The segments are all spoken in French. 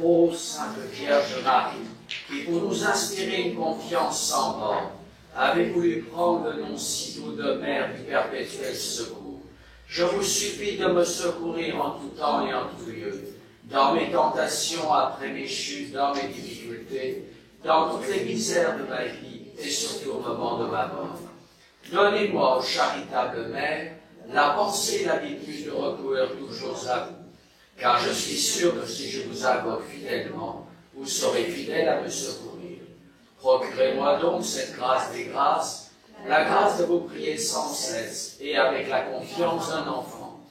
Ô Sainte Vierge Marie, qui pour nous inspirer une confiance sans borne, avez voulu prendre le nom si doux de Mère du perpétuel secours, je vous supplie de me secourir en tout temps et en tout lieu, dans mes tentations après mes chutes, dans mes difficultés, dans toutes les misères de ma vie et surtout au moment de ma mort. Donnez-moi, ô charitable Mère, la pensée et l'habitude de recourir toujours à vous, car je suis sûr que si je vous invoque fidèlement, vous serez fidèle à me secourir. Procurez-moi donc cette grâce des grâces, la grâce de vous prier sans cesse et avec la confiance d'un enfant,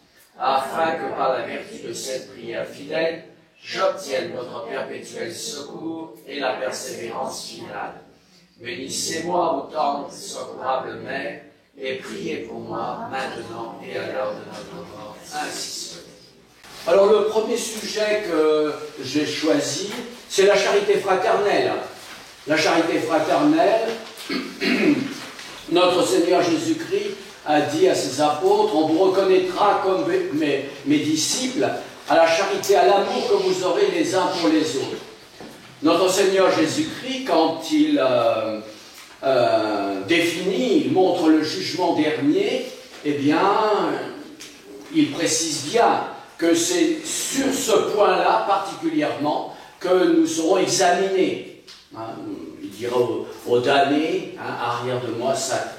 afin que par la vertu de cette prière fidèle, j'obtienne votre perpétuel secours et la persévérance finale. Bénissez-moi, ô tendre et secourable Mère, et priez pour moi maintenant et à l'heure de notre mort. Ainsi soit. Alors le premier sujet que j'ai choisi, c'est la charité fraternelle. La charité fraternelle, notre Seigneur Jésus-Christ a dit à ses apôtres, on vous reconnaîtra comme mes disciples à la charité, à l'amour que vous aurez les uns pour les autres. Notre Seigneur Jésus-Christ, quand il définit, il montre le jugement dernier, eh bien, il précise bien que c'est sur ce point-là particulièrement que nous serons examinés. Hein, il dira aux damnés, hein, arrière de moi, ça,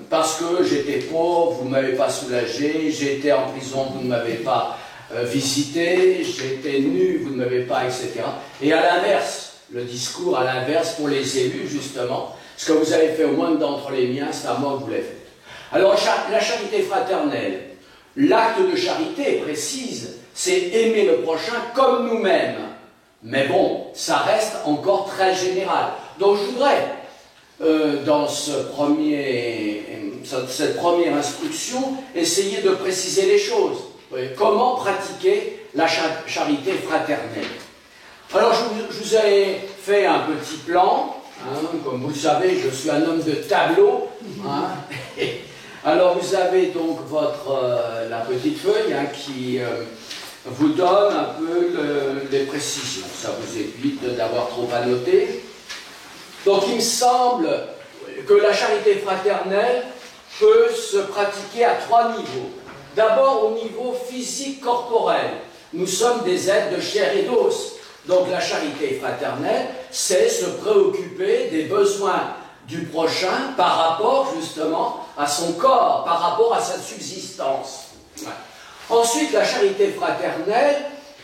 parce que j'étais pauvre, vous ne m'avez pas soulagé, j'étais en prison, vous ne m'avez pas visité, j'étais nu, vous ne m'avez pas, etc. Et à l'inverse, le discours à l'inverse pour les élus, justement, ce que vous avez fait au moindre d'entre les miens, c'est à moi que vous l'avez fait. Alors, la charité fraternelle, l'acte de charité précise, c'est aimer le prochain comme nous-mêmes. Mais bon, ça reste encore très général. Donc je voudrais, dans cette première instruction, essayer de préciser les choses. Comment pratiquer la charité fraternelle? Alors je vous ai fait un petit plan. Hein, comme vous le savez, je suis un homme de tableau. Hein, alors vous avez donc la petite feuille hein, qui vous donne un peu les précisions. Ça vous évite d'avoir trop à noter. Donc il me semble que la charité fraternelle peut se pratiquer à 3 niveaux. D'abord au niveau physique corporel. Nous sommes des êtres de chair et d'os. Donc la charité fraternelle, c'est se préoccuper des besoins du prochain par rapport justement à son corps, par rapport à sa subsistance. Ouais. Ensuite, la charité fraternelle,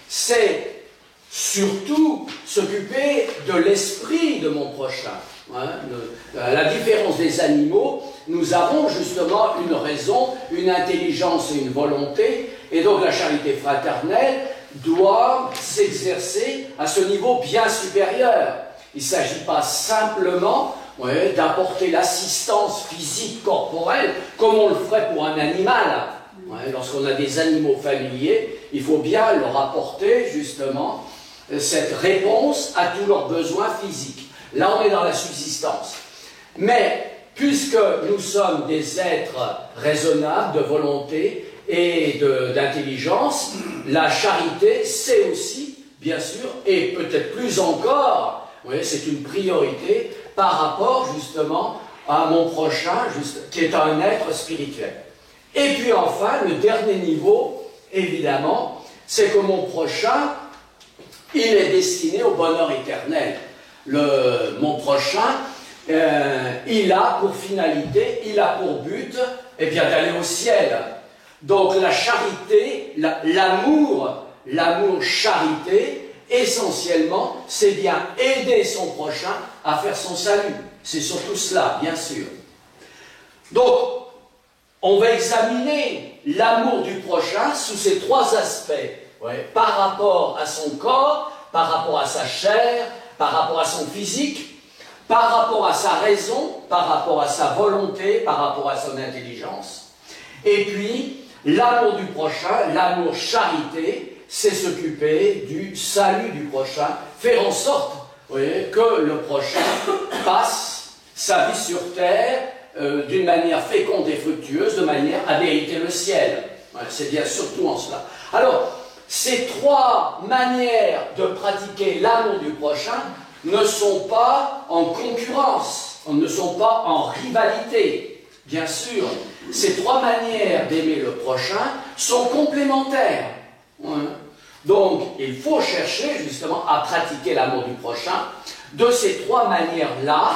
c'est surtout s'occuper de l'esprit de mon prochain. Hein, à la différence des animaux, nous avons justement une raison, une intelligence et une volonté, et donc la charité fraternelle doit s'exercer à ce niveau bien supérieur. Il ne s'agit pas simplement d'apporter l'assistance physique corporelle comme on le ferait pour un animal. Lorsqu'on a des animaux familiers, il faut bien leur apporter justement cette réponse à tous leurs besoins physiques. Là, on est dans la subsistance. Mais puisque nous sommes des êtres raisonnables, de volonté et d'intelligence, la charité, c'est aussi, bien sûr, et peut-être plus encore, c'est une priorité par rapport justement à mon prochain, qui est un être spirituel. Et puis enfin, le dernier niveau, évidemment, c'est que mon prochain, il est destiné au bonheur éternel. Mon prochain, il a pour finalité, il a pour but, eh bien, d'aller au ciel. Donc la charité, l'amour charité, essentiellement, c'est bien aider son prochain à faire son salut. C'est surtout cela, bien sûr. Donc, on va examiner l'amour du prochain sous ces 3 aspects. Par rapport à son corps, par rapport à sa chair, par rapport à son physique, par rapport à sa raison, par rapport à sa volonté, par rapport à son intelligence. Et puis, l'amour du prochain, l'amour charité, c'est s'occuper du salut du prochain, faire en sorte que le prochain passe sa vie sur terre d'une manière féconde et fructueuse, de manière à mériter le ciel. C'est bien surtout en cela. Alors, ces trois manières de pratiquer l'amour du prochain ne sont pas en concurrence, ne sont pas en rivalité. Bien sûr, ces trois manières d'aimer le prochain sont complémentaires. Donc, il faut chercher justement à pratiquer l'amour du prochain de ces trois manières-là,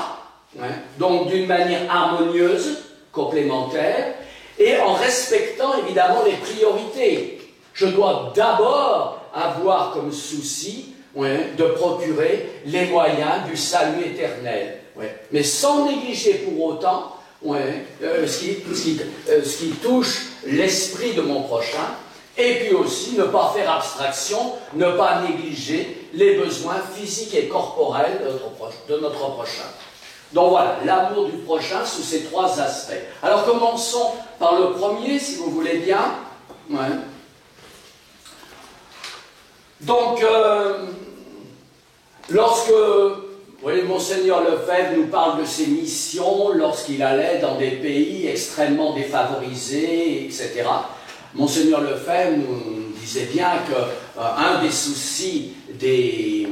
donc d'une manière harmonieuse, complémentaire, et en respectant évidemment les priorités. Je dois d'abord avoir comme souci de procurer les moyens du salut éternel, mais sans négliger pour autant ce qui touche l'esprit de mon prochain, et puis aussi ne pas faire abstraction, ne pas négliger les besoins physiques et corporels de notre prochain. Donc voilà, l'amour du prochain sous ces trois aspects. Alors commençons par le premier, si vous voulez bien. Donc, lorsque Monseigneur Lefebvre nous parle de ses missions, lorsqu'il allait dans des pays extrêmement défavorisés, etc., Monseigneur Lefebvre nous disait bien qu'un des soucis des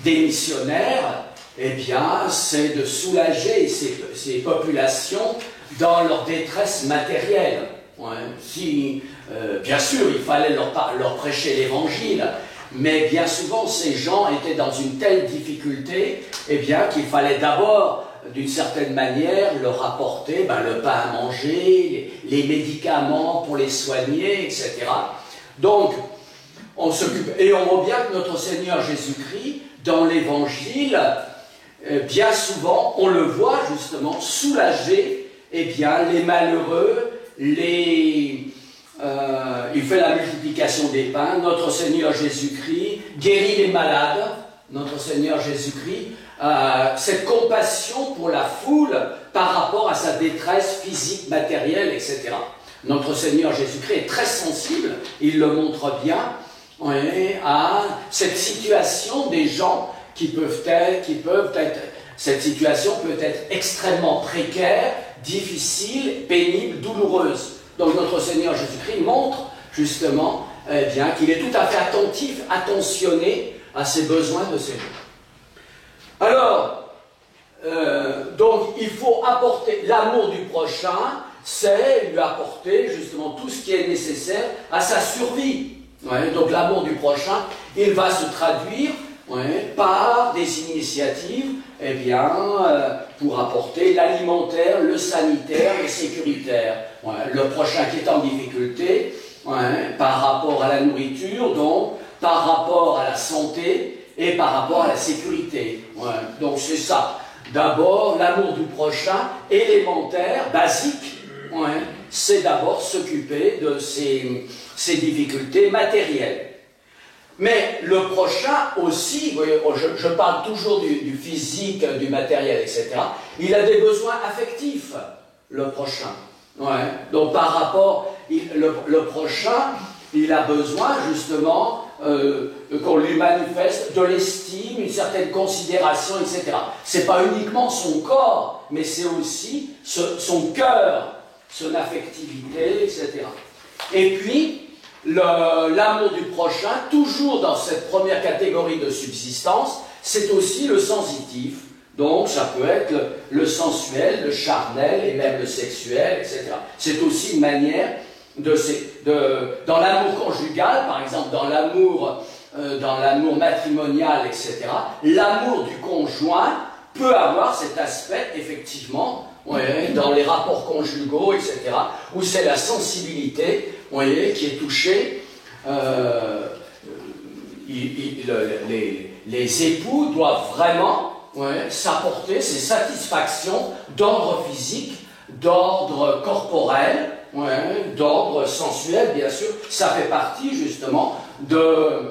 missionnaires, eh bien, c'est de soulager ces populations dans leur détresse matérielle. Bien sûr, il fallait leur prêcher l'évangile, mais bien souvent, ces gens étaient dans une telle difficulté, eh bien, qu'il fallait d'abord, d'une certaine manière, leur apporter le pain à manger, les médicaments pour les soigner, etc. Donc, on s'occupe. Et on voit bien que notre Seigneur Jésus-Christ, dans l'Évangile, bien souvent, on le voit justement soulager les malheureux, il fait la multiplication des pains, notre Seigneur Jésus-Christ guérit les malades, notre Seigneur Jésus-Christ, cette compassion pour la foule par rapport à sa détresse physique, matérielle, etc. Notre Seigneur Jésus-Christ est très sensible, il le montre bien, à cette situation des gens qui peuvent être, cette situation peut être extrêmement précaire, difficile, pénible, douloureuse. Donc notre Seigneur Jésus-Christ montre justement qu'il est tout à fait attentif, attentionné à ces besoins de ces gens. Alors, donc il faut apporter l'amour du prochain, c'est lui apporter justement tout ce qui est nécessaire à sa survie. Donc l'amour du prochain, il va se traduire par des initiatives pour apporter l'alimentaire, le sanitaire, le sécuritaire. Le prochain qui est en difficulté par rapport à la nourriture, donc par rapport à la santé et par rapport à la sécurité. Donc c'est ça. D'abord, l'amour du prochain, élémentaire, basique, c'est d'abord s'occuper de ces difficultés matérielles. Mais le prochain aussi, je parle toujours du physique, du matériel, etc. Il a des besoins affectifs, le prochain. Donc par rapport, le prochain, il a besoin justement qu'on lui manifeste de l'estime, une certaine considération, etc. C'est pas uniquement son corps, mais c'est aussi son cœur, son affectivité, etc. Et puis, l'amour du prochain, toujours dans cette première catégorie de subsistance, c'est aussi le sensitif. Donc ça peut être le sensuel, le charnel et même le sexuel, etc. C'est aussi une manière dans l'amour conjugal, par exemple dans l'amour matrimonial, etc. L'amour du conjoint peut avoir cet aspect, effectivement, dans les rapports conjugaux, etc., où c'est la sensibilité qui est touchée. Les époux doivent vraiment s'apporter ces satisfactions d'ordre physique, d'ordre corporel, d'ordre sensuel, bien sûr. Ça fait partie justement de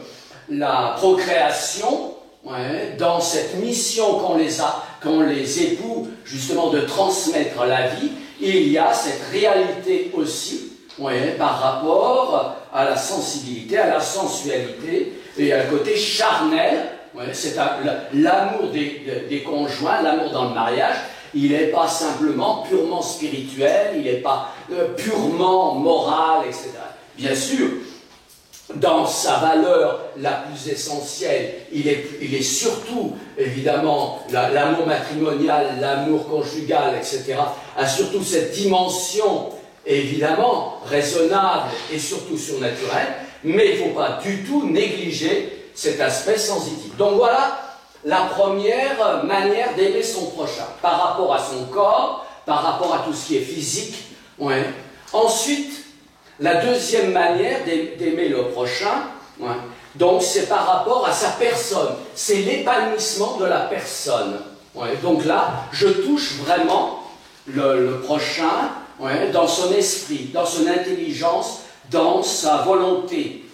la procréation, dans cette mission qu'ont les époux, justement, de transmettre la vie. Il y a cette réalité aussi, par rapport à la sensibilité, à la sensualité et à le côté charnel. C'est l'amour des conjoints, l'amour dans le mariage. Il n'est pas simplement purement spirituel, il n'est pas purement moral, etc. Bien sûr, dans sa valeur la plus essentielle, il est surtout, évidemment, l'amour matrimonial, l'amour conjugal, etc., a surtout cette dimension, évidemment, raisonnable et surtout surnaturelle, mais il ne faut pas du tout négliger cet aspect sensitif. Donc voilà la première manière d'aimer son prochain, par rapport à son corps, par rapport à tout ce qui est physique. Ouais. Ensuite, la deuxième manière d'aimer le prochain, ouais, donc c'est par rapport à sa personne, c'est l'épanouissement de la personne. Ouais. Donc là, je touche vraiment le prochain, ouais, dans son esprit, dans son intelligence, dans sa volonté.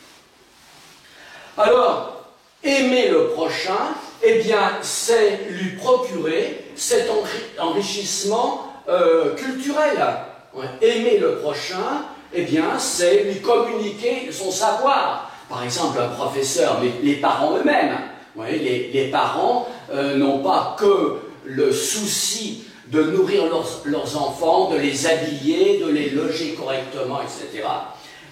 Alors, aimer le prochain, eh bien, c'est lui procurer cet enrichissement culturel. Ouais. Aimer le prochain, eh bien, c'est lui communiquer son savoir. Par exemple, un professeur, mais les parents eux-mêmes. Ouais, les parents n'ont pas que le souci de nourrir leurs enfants, de les habiller, de les loger correctement, etc.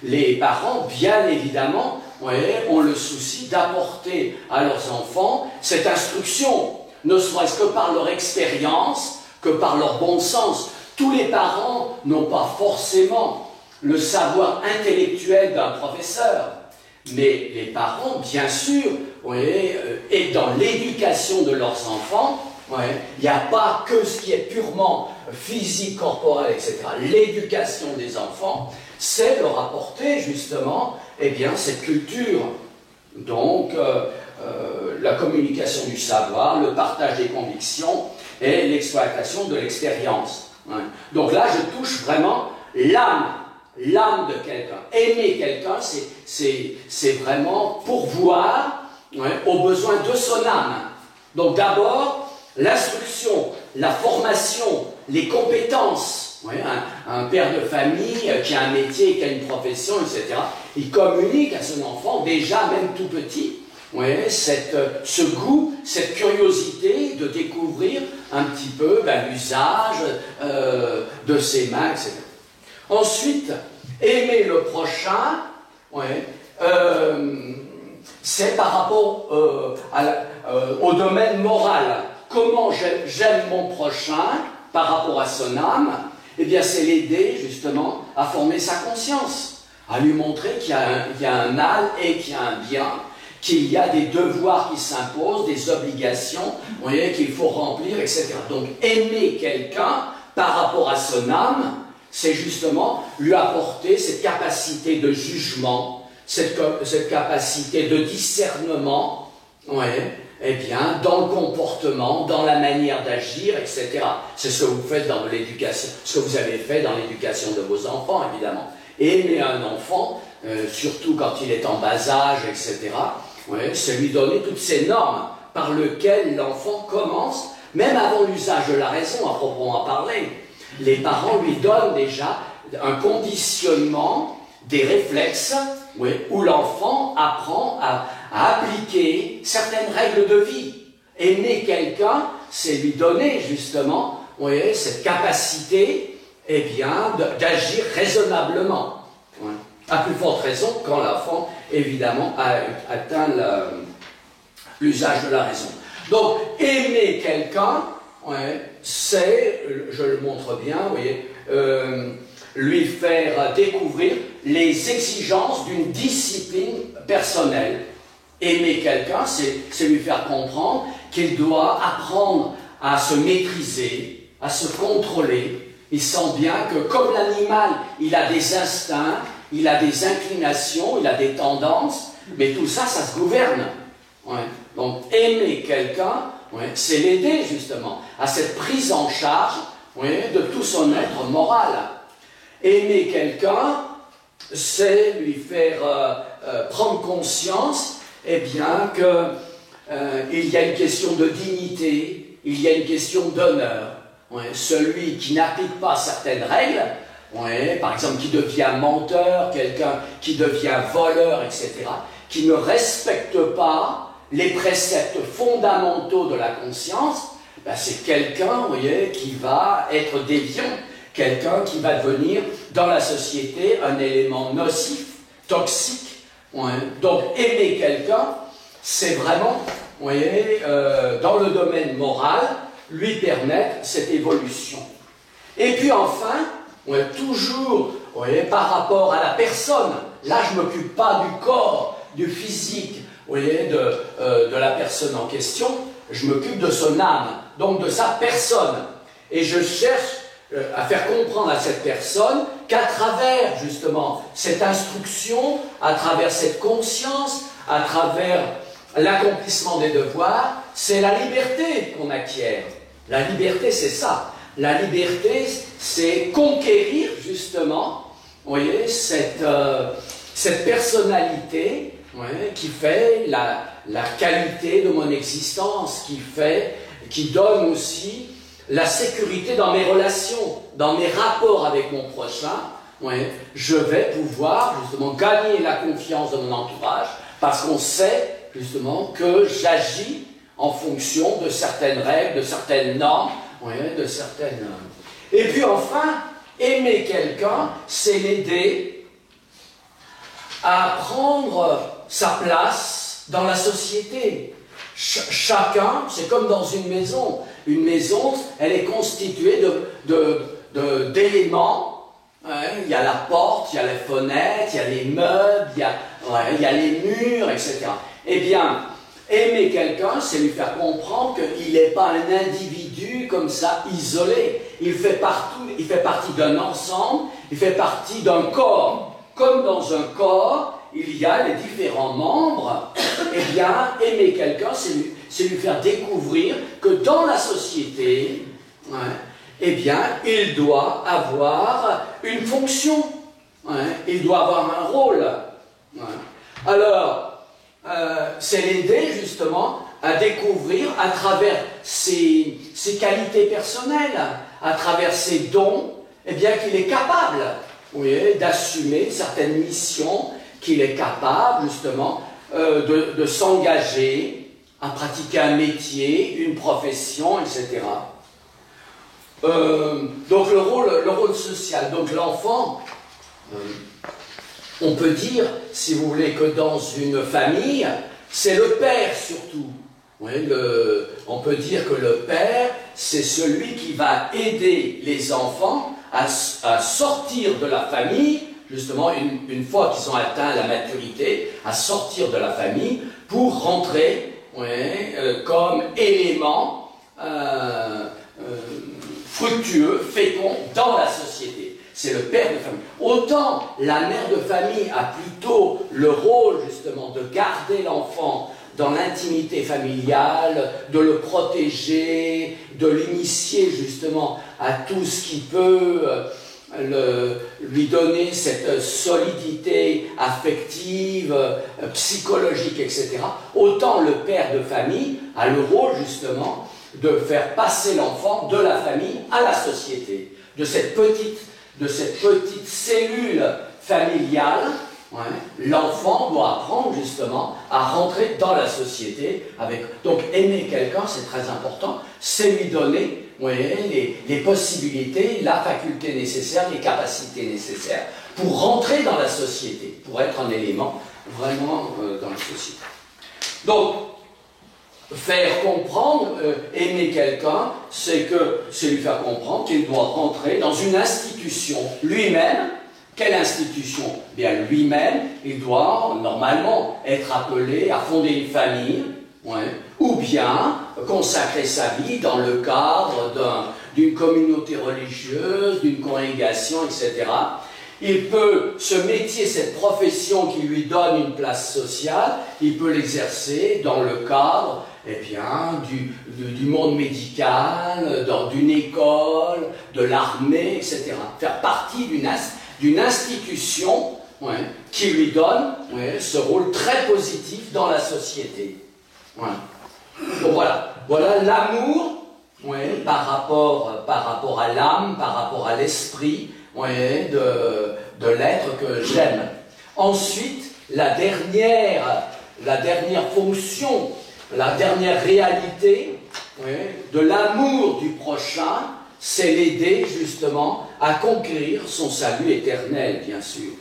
Les parents, bien évidemment, ouais, ont le souci d'apporter à leurs enfants cette instruction, ne serait-ce que par leur expérience, que par leur bon sens. Tous les parents n'ont pas forcément le savoir intellectuel d'un professeur, mais les parents, bien sûr, ouais, et dans l'éducation de leurs enfants, ouais, il n'y a pas que ce qui est purement physique, corporel, etc. L'éducation des enfants, c'est leur apporter justement, eh bien, cette culture. Donc, la communication du savoir, le partage des convictions et l'exploitation de l'expérience. Ouais. Donc là, je touche vraiment l'âme de quelqu'un. Aimer quelqu'un, c'est vraiment pourvoir, ouais, aux besoins de son âme. Donc d'abord, l'instruction, la formation, les compétences. Ouais, un père de famille qui a un métier, qui a une profession, etc., il communique à son enfant, déjà même tout petit, ouais, ce goût, cette curiosité de découvrir un petit peu l'usage de ses mains, etc. Ensuite, aimer le prochain, ouais, c'est par rapport au domaine moral. Comment j'aime mon prochain par rapport à son âme? Eh bien, c'est l'aider justement à former sa conscience, à lui montrer qu'il y a un mal et qu'il y a un bien, qu'il y a des devoirs qui s'imposent, des obligations, qu'il faut remplir, etc. Donc, aimer quelqu'un par rapport à son âme, c'est justement lui apporter cette capacité de jugement, cette capacité de discernement, ouais, eh bien, dans le comportement, dans la manière d'agir, etc. C'est ce que vous faites dans l'éducation, ce que vous avez fait dans l'éducation de vos enfants, évidemment. Aimer un enfant, surtout quand il est en bas âge, etc., ouais, c'est lui donner toutes ces normes par lesquelles l'enfant commence, même avant l'usage de la raison, à proprement parler. Les parents lui donnent déjà un conditionnement des réflexes, oui, où l'enfant apprend à appliquer certaines règles de vie. Aimer quelqu'un, c'est lui donner justement, oui, cette capacité, eh bien, d'agir raisonnablement. Oui. À plus forte raison quand l'enfant, évidemment, a atteint l'usage de la raison. Donc, aimer quelqu'un, ouais, c'est, je le montre bien, vous voyez, lui faire découvrir les exigences d'une discipline personnelle. Aimer quelqu'un, c'est lui faire comprendre qu'il doit apprendre à se maîtriser, à se contrôler. Il sent bien que comme l'animal, il a des instincts, il a des inclinations, il a des tendances, mais tout ça, ça se gouverne. Ouais. Donc, aimer quelqu'un, ouais, c'est l'aider justement à cette prise en charge, ouais, de tout son être moral. Aimer quelqu'un, c'est lui faire prendre conscience, eh bien, qu'il y a une question de dignité, il y a une question d'honneur. Ouais. Celui qui n'applique pas certaines règles, ouais, par exemple qui devient menteur, quelqu'un qui devient voleur, etc., qui ne respecte pas les préceptes fondamentaux de la conscience, ben c'est quelqu'un, vous voyez, qui va être déviant, quelqu'un qui va devenir dans la société un élément nocif, toxique, Ouais. Donc aimer quelqu'un, c'est vraiment, vous voyez, dans le domaine moral, lui permettre cette évolution. Et puis enfin, ouais, toujours, vous voyez, par rapport à la personne, là je ne m'occupe pas du corps, du physique, vous voyez, de la personne en question, je m'occupe de son âme, donc de sa personne. Et je cherche à faire comprendre à cette personne qu'à travers justement cette instruction, à travers cette conscience, à travers l'accomplissement des devoirs, c'est la liberté qu'on acquiert. La liberté, c'est ça. La liberté, c'est conquérir justement, vous voyez, cette personnalité, ouais, qui fait la qualité de mon existence, qui donne aussi la sécurité dans mes relations, dans mes rapports avec mon prochain. Ouais, je vais pouvoir justement gagner la confiance de mon entourage parce qu'on sait justement que j'agis en fonction de certaines règles, de certaines normes, ouais, de certaines... Et puis enfin, aimer quelqu'un, c'est l'aider à prendre sa place dans la société. Chacun, c'est comme dans une maison. Une maison, elle est constituée d'éléments. Ouais, il y a la porte, il y a les fenêtres, il y a les meubles, il y a les murs, etc. Eh bien, aimer quelqu'un, c'est lui faire comprendre qu'il n'est pas un individu comme ça, isolé. Il fait partie d'un ensemble, il fait partie d'un corps. Comme dans un corps, il y a les différents membres. Eh bien, aimer quelqu'un, c'est lui faire découvrir que dans la société, ouais, eh bien, il doit avoir une fonction, ouais, il doit avoir un rôle. Ouais. Alors, c'est l'aider justement à découvrir à travers ses qualités personnelles, à travers ses dons, eh bien qu'il est capable, oui, d'assumer certaines missions, qu'il est capable justement de s'engager à pratiquer un métier, une profession, etc. Donc le rôle social, donc l'enfant, on peut dire, si vous voulez, que dans une famille, c'est le père surtout. Oui, on peut dire que le père, c'est celui qui va aider les enfants à sortir de la famille, justement, une fois qu'ils ont atteint la maturité, à sortir de la famille pour rentrer, oui, comme élément fructueux, fécond dans la société. C'est le père de famille. Autant la mère de famille a plutôt le rôle, justement, de garder l'enfant dans l'intimité familiale, de le protéger, de l'initier, justement, à tout ce qui peut lui donner cette solidité affective, psychologique, etc. Autant le père de famille a le rôle, justement, de faire passer l'enfant de la famille à la société, de cette petite cellule familiale. Ouais, l'enfant doit apprendre justement à rentrer dans la société avec... Donc aimer quelqu'un, c'est très important, c'est lui donner, ouais, les possibilités, la faculté nécessaire, les capacités nécessaires pour rentrer dans la société, pour être un élément vraiment dans la société. Donc, faire comprendre, aimer quelqu'un, c'est lui faire comprendre qu'il doit rentrer dans une institution lui-même. Quelle institution? Bien, lui-même, il doit normalement être appelé à fonder une famille, ouais, ou bien consacrer sa vie dans le cadre d'une communauté religieuse, d'une congrégation, etc. Il peut, ce métier, cette profession qui lui donne une place sociale, il peut l'exercer dans le cadre, eh bien, du monde médical, d'une école, de l'armée, etc. Faire partie d'une institution, ouais, qui lui donne, ouais, ce rôle très positif dans la société. Ouais. Donc voilà l'amour, ouais, par rapport à l'âme, par rapport à l'esprit, ouais, de l'être que j'aime. Ensuite, la dernière fonction, la dernière réalité, ouais, de l'amour du prochain, c'est l'aider justement à conquérir son salut éternel, bien sûr.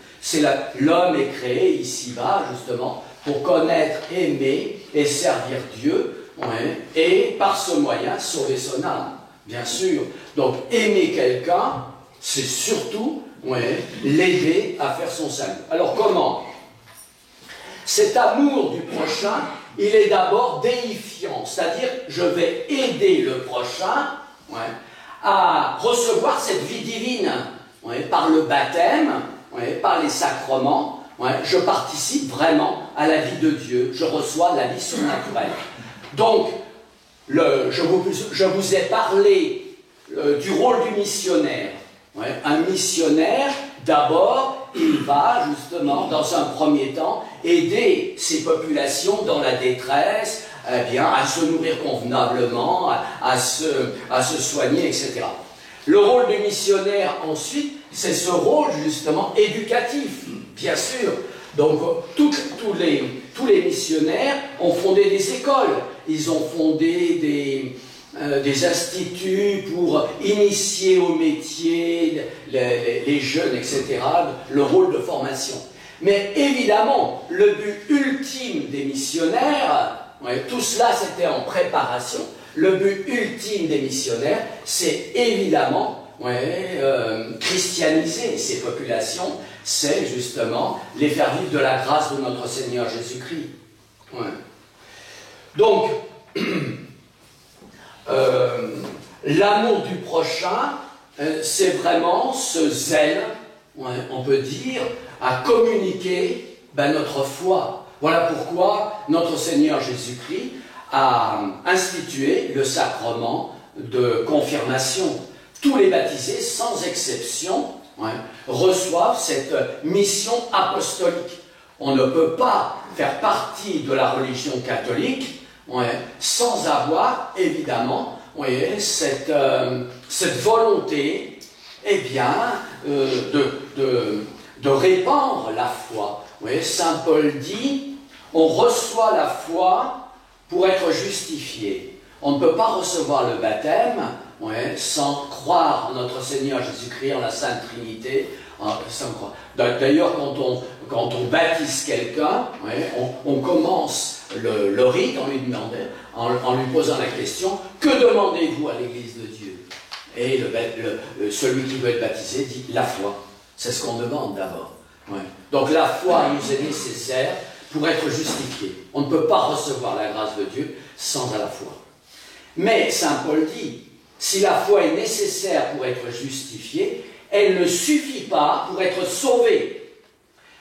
L'homme est créé ici-bas, justement, pour connaître, aimer et servir Dieu, ouais, et par ce moyen sauver son âme, bien sûr. Donc aimer quelqu'un, c'est surtout, ouais, l'aider à faire son salut. Alors comment? Cet amour du prochain, il est d'abord déifiant, c'est-à-dire je vais aider le prochain, ouais, à recevoir cette vie divine, ouais, par le baptême, ouais, par les sacrements. Ouais, je participe vraiment à la vie de Dieu, je reçois la vie surnaturelle. Donc, je vous ai parlé du rôle du missionnaire. Ouais, un missionnaire, d'abord, il va justement, dans un premier temps, aider ces populations dans la détresse, eh bien, à se nourrir convenablement, à se soigner, etc. Le rôle du missionnaire, ensuite, c'est ce rôle, justement, éducatif, bien sûr. Donc, tous les missionnaires ont fondé des écoles, ils ont fondé des instituts pour initier au métier les jeunes, etc., le rôle de formation. Mais évidemment, le but ultime des missionnaires, ouais, tout cela c'était en préparation, le but ultime des missionnaires, c'est évidemment, ouais, christianiser ces populations, c'est justement les faire vivre de la grâce de notre Seigneur Jésus-Christ. Ouais. Donc, l'amour du prochain, c'est vraiment ce zèle, ouais, on peut dire, à communiquer notre foi. Voilà pourquoi notre Seigneur Jésus-Christ a institué le sacrement de confirmation. Tous les baptisés, sans exception, ouais, reçoivent cette mission apostolique. On ne peut pas faire partie de la religion catholique, ouais, sans avoir, évidemment, ouais, cette volonté, eh bien, de répandre la foi. Ouais, Saint Paul dit, on reçoit la foi pour être justifié. On ne peut pas recevoir le baptême, ouais, sans croire en notre Seigneur Jésus-Christ, en la Sainte Trinité. D'ailleurs, quand on baptise quelqu'un, ouais, on commence le rite en lui posant la question « Que demandez-vous à l'Église de Dieu ?» Et celui qui veut être baptisé dit « La foi ». C'est ce qu'on demande d'abord. Ouais. Donc la foi nous est nécessaire pour être justifié. On ne peut pas recevoir la grâce de Dieu sans la foi. Mais Saint Paul dit, si la foi est nécessaire pour être justifié, elle ne suffit pas pour être sauvé.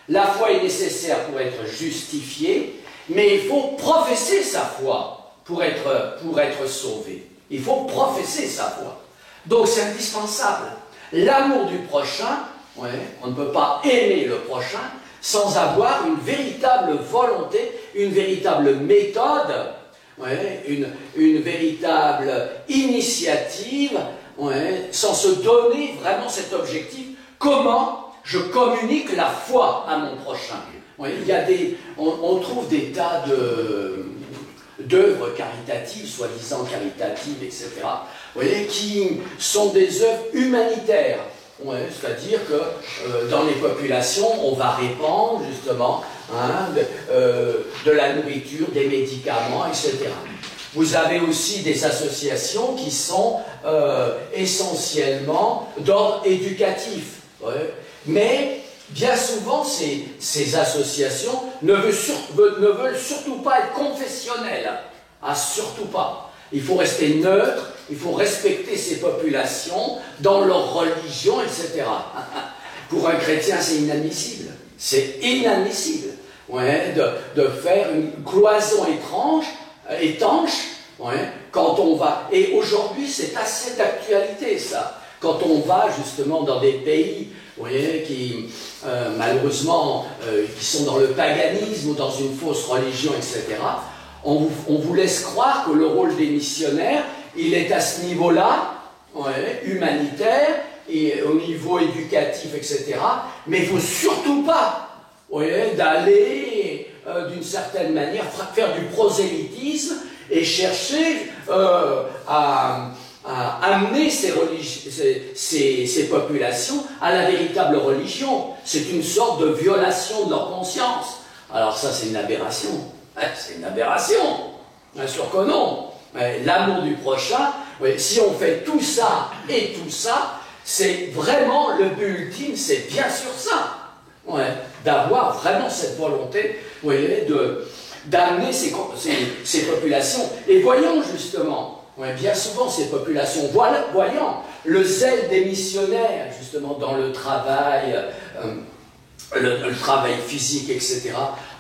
La foi est nécessaire pour être justifié, mais il faut professer sa foi pour être sauvé. Il faut professer sa foi. Donc c'est indispensable. L'amour du prochain, ouais, on ne peut pas aimer le prochain sans avoir une véritable volonté, une véritable méthode, ouais, une véritable initiative, ouais, sans se donner vraiment cet objectif. Comment je communique la foi à mon prochain? Ouais, il y a on trouve des tas d'œuvres caritatives, soi-disant caritatives, etc., vous voyez, qui sont des œuvres humanitaires. Ouais, c'est-à-dire que dans les populations, on va répandre justement, hein, de la nourriture, des médicaments, etc. Vous avez aussi des associations qui sont essentiellement d'ordre éducatif. Ouais. Mais bien souvent, ces associations ne veulent surtout pas être confessionnelles. Ah, surtout pas. Il faut rester neutre, il faut respecter ces populations dans leur religion, etc. Pour un chrétien, c'est inadmissible. C'est inadmissible, ouais, de faire une cloison étanche, ouais, quand on va... Et aujourd'hui, c'est assez d'actualité, ça. Quand on va justement dans des pays, vous voyez, qui, malheureusement, qui sont dans le paganisme ou dans une fausse religion, etc., on vous laisse croire que le rôle des missionnaires, il est à ce niveau-là, ouais, humanitaire, et au niveau éducatif, etc. Mais il ne faut surtout pas, ouais, d'aller, d'une certaine manière, faire du prosélytisme et chercher à à amener ces populations à la véritable religion. C'est une sorte de violation de leur conscience. Alors ça, c'est une aberration. C'est une aberration. Bien sûr que non. L'amour du prochain, si on fait tout ça et tout ça, c'est vraiment le but ultime, c'est bien sûr ça. D'avoir vraiment cette volonté d'amener ces populations. Et voyons justement, bien souvent ces populations, voyant le zèle des missionnaires, justement, dans le travail, le travail physique, etc.,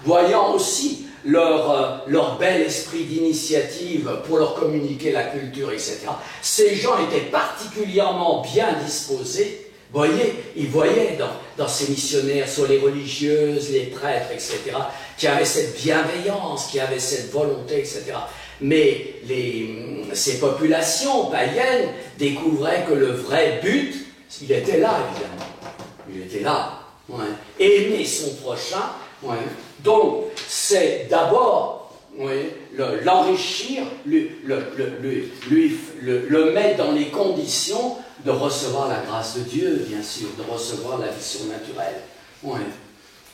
voyant aussi leur bel esprit d'initiative pour leur communiquer la culture, etc., ces gens étaient particulièrement bien disposés. Ils voyaient dans ces missionnaires, sur les religieuses, les prêtres, etc., qui avaient cette bienveillance, qui avaient cette volonté, etc. Mais ces populations païennes découvraient que le vrai but, il était là, évidemment. Il était là. Aimer son prochain. Donc, c'est d'abord l'enrichir, le mettre dans les conditions de recevoir la grâce de Dieu, bien sûr, de recevoir la vie surnaturelle.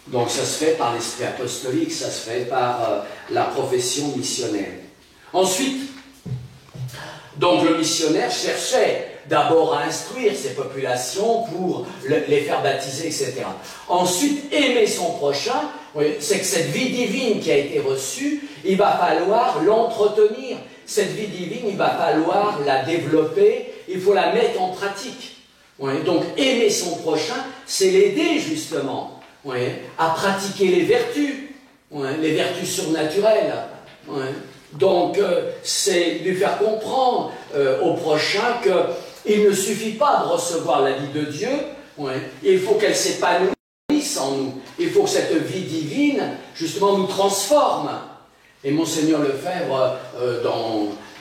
Donc ça se fait par l'esprit apostolique, ça se fait par la profession missionnaire. Ensuite, donc le missionnaire cherchait d'abord à instruire ces populations pour les faire baptiser, etc. Ensuite, aimer son prochain, c'est que cette vie divine qui a été reçue, il va falloir l'entretenir. Cette vie divine, il va falloir la développer, il faut la mettre en pratique. Donc, aimer son prochain, c'est l'aider justement à pratiquer les vertus surnaturelles. Donc, c'est lui faire comprendre au prochain qu'il ne suffit pas de recevoir la vie de Dieu, il faut qu'elle s'épanouisse en nous. Il faut que cette vie divine, justement, nous transforme. Et Monseigneur Lefebvre,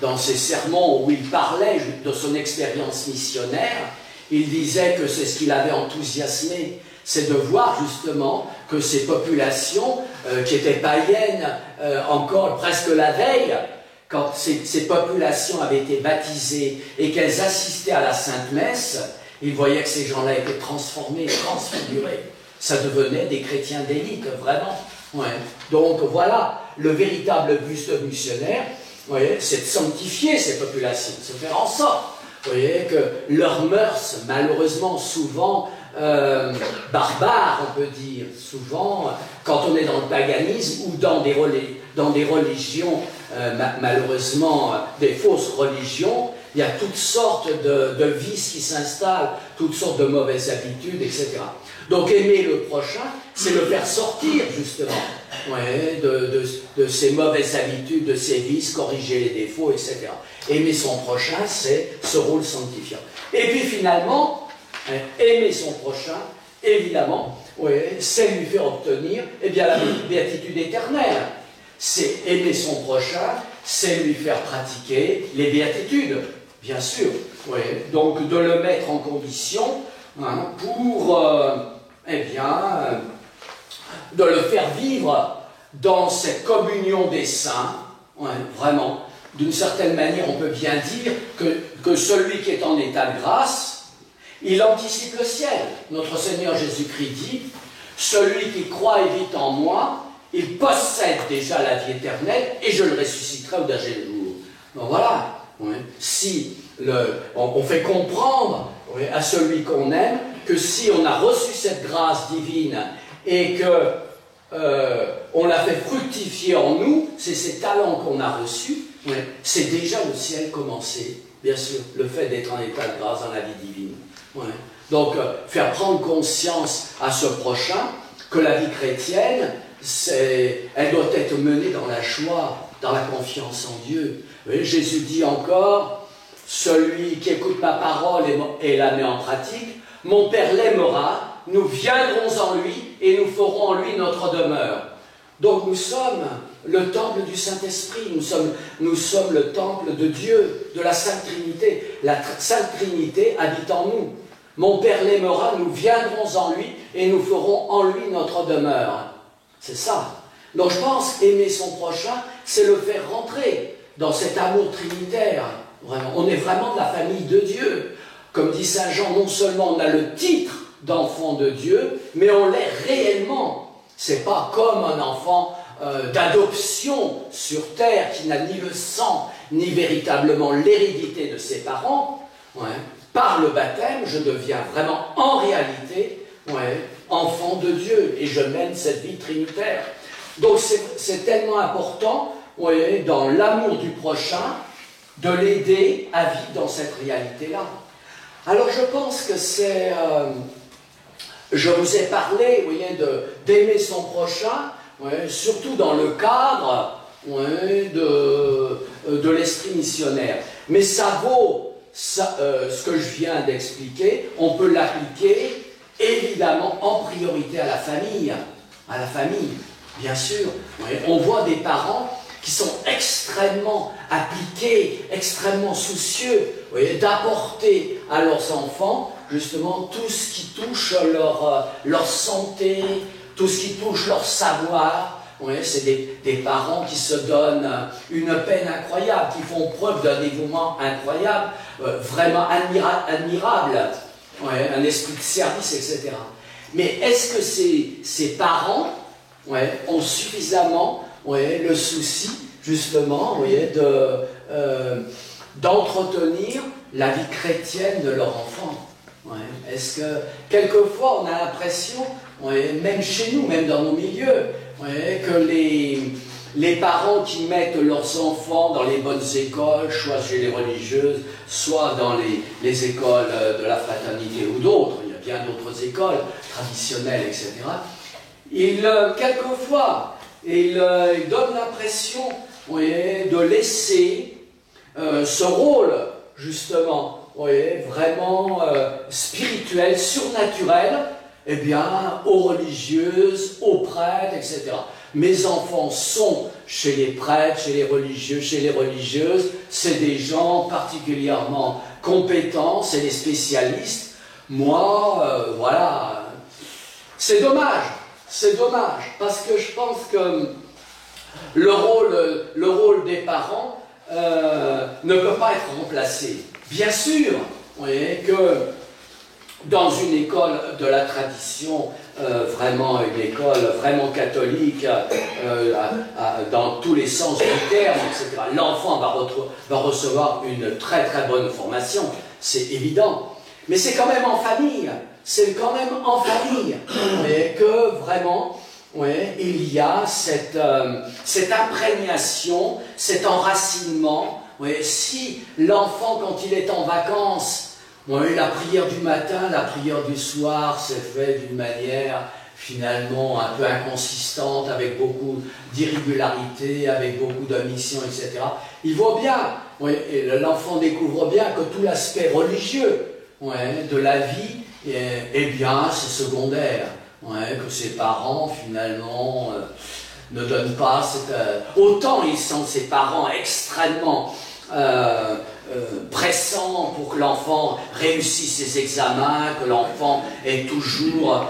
dans ses sermons où il parlait de son expérience missionnaire, il disait que c'est ce qui l'avait enthousiasmé, c'est de voir justement que ces populations qui étaient païennes encore presque la veille, quand ces populations avaient été baptisées et qu'elles assistaient à la Sainte Messe, il voyait que ces gens-là étaient transformés, transfigurés. Ça devenait des chrétiens d'élite, vraiment. Donc voilà, le véritable but de missionnaire, c'est de sanctifier ces populations, c'est de faire en sorte que leurs mœurs, malheureusement souvent barbares, on peut dire, souvent, quand on est dans le paganisme ou dans des religions, malheureusement, des fausses religions, il y a toutes sortes de vices qui s'installent, toutes sortes de mauvaises habitudes, etc. Donc aimer le prochain, c'est le faire sortir justement de ces mauvaises habitudes, de ces vices, corriger les défauts, etc. Aimer son prochain, c'est ce rôle sanctifiant. Et puis finalement, aimer son prochain, évidemment, c'est lui faire obtenir la béatitude éternelle. C'est aimer son prochain, c'est lui faire pratiquer les béatitudes, bien sûr. Donc de le mettre en condition pour de le faire vivre dans cette communion des saints, vraiment. D'une certaine manière, on peut bien dire que celui qui est en état de grâce, il anticipe le ciel. Notre Seigneur Jésus-Christ dit, celui qui croit et vit en moi, il possède déjà la vie éternelle et je le ressusciterai au dernier jour. Donc voilà, si on fait comprendre à celui qu'on aime que si on a reçu cette grâce divine et que on l'a fait fructifier en nous, c'est ces talents qu'on a reçus, c'est déjà le ciel commencé, bien sûr, le fait d'être en état de grâce dans la vie divine. Donc, faire prendre conscience à ce prochain que la vie chrétienne, elle doit être menée dans la joie, dans la confiance en Dieu. Jésus dit encore, celui qui écoute ma parole et la met en pratique, mon Père l'aimera, nous viendrons en lui et nous ferons en lui notre demeure. Donc nous sommes le temple du Saint-Esprit, nous sommes le temple de Dieu, de la Sainte Trinité. La Sainte Trinité habite en nous. Mon Père l'aimera, nous viendrons en lui et nous ferons en lui notre demeure. C'est ça. Donc je pense aimer son prochain, c'est le faire rentrer dans cet amour trinitaire. vraiment. On est vraiment de la famille de Dieu. Comme dit Saint Jean, non seulement on a le titre d'enfant de Dieu, mais on l'est réellement. C'est pas comme un enfant d'adoption sur terre qui n'a ni le sang, ni véritablement l'hérédité de ses parents. Ouais. Par le baptême, je deviens vraiment en réalité enfant de Dieu et je mène cette vie trinitaire. Donc c'est tellement important dans l'amour du prochain de l'aider à vivre dans cette réalité-là. Alors je pense que c'est... je vous ai parlé d'aimer son prochain, surtout dans le cadre de l'esprit missionnaire. Mais ça vaut ce que je viens d'expliquer, on peut l'appliquer évidemment en priorité à la famille. À la famille, bien sûr. On voit des parents qui sont extrêmement appliqués, extrêmement soucieux d'apporter à leurs enfants justement tout ce qui touche leur santé, tout ce qui touche leur savoir. C'est des parents qui se donnent une peine incroyable, qui font preuve d'un dévouement incroyable, vraiment admirable, un esprit de service, etc. Mais est-ce que ces parents ont suffisamment le souci, justement, d'entretenir la vie chrétienne de leur enfant? Est-ce que, quelquefois, on a l'impression, même chez nous, même dans nos milieux, que les parents qui mettent leurs enfants dans les bonnes écoles, soit chez les religieuses, soit dans les écoles de la fraternité ou d'autres, il y a bien d'autres écoles traditionnelles, etc., quelquefois, ils donnent l'impression de laisser ce rôle, justement, vraiment spirituel, surnaturel, eh bien, aux religieuses, aux prêtres, etc. Mes enfants sont chez les prêtres, chez les religieux, chez les religieuses, c'est des gens particulièrement compétents, c'est des spécialistes. Moi, voilà, c'est dommage, parce que je pense que le rôle des parents ne peut pas être remplacé. Bien sûr, vous voyez, que dans une école de la tradition, vraiment une école vraiment catholique, dans tous les sens du terme, etc., l'enfant va recevoir une très très bonne formation, c'est évident. Mais c'est quand même en famille, et que vraiment, il y a cette imprégnation, cet enracinement. Si l'enfant, quand il est en vacances, la prière du matin, la prière du soir s'est faite d'une manière finalement un peu inconsistante, avec beaucoup d'irrégularité, avec beaucoup d'omissions, etc. Il voit bien, l'enfant découvre bien que tout l'aspect religieux de la vie, eh bien, c'est secondaire. Que ses parents, finalement, ne donnent pas cette... autant ils sont, ses parents, extrêmement pressants pour que l'enfant réussisse ses examens, que l'enfant ait toujours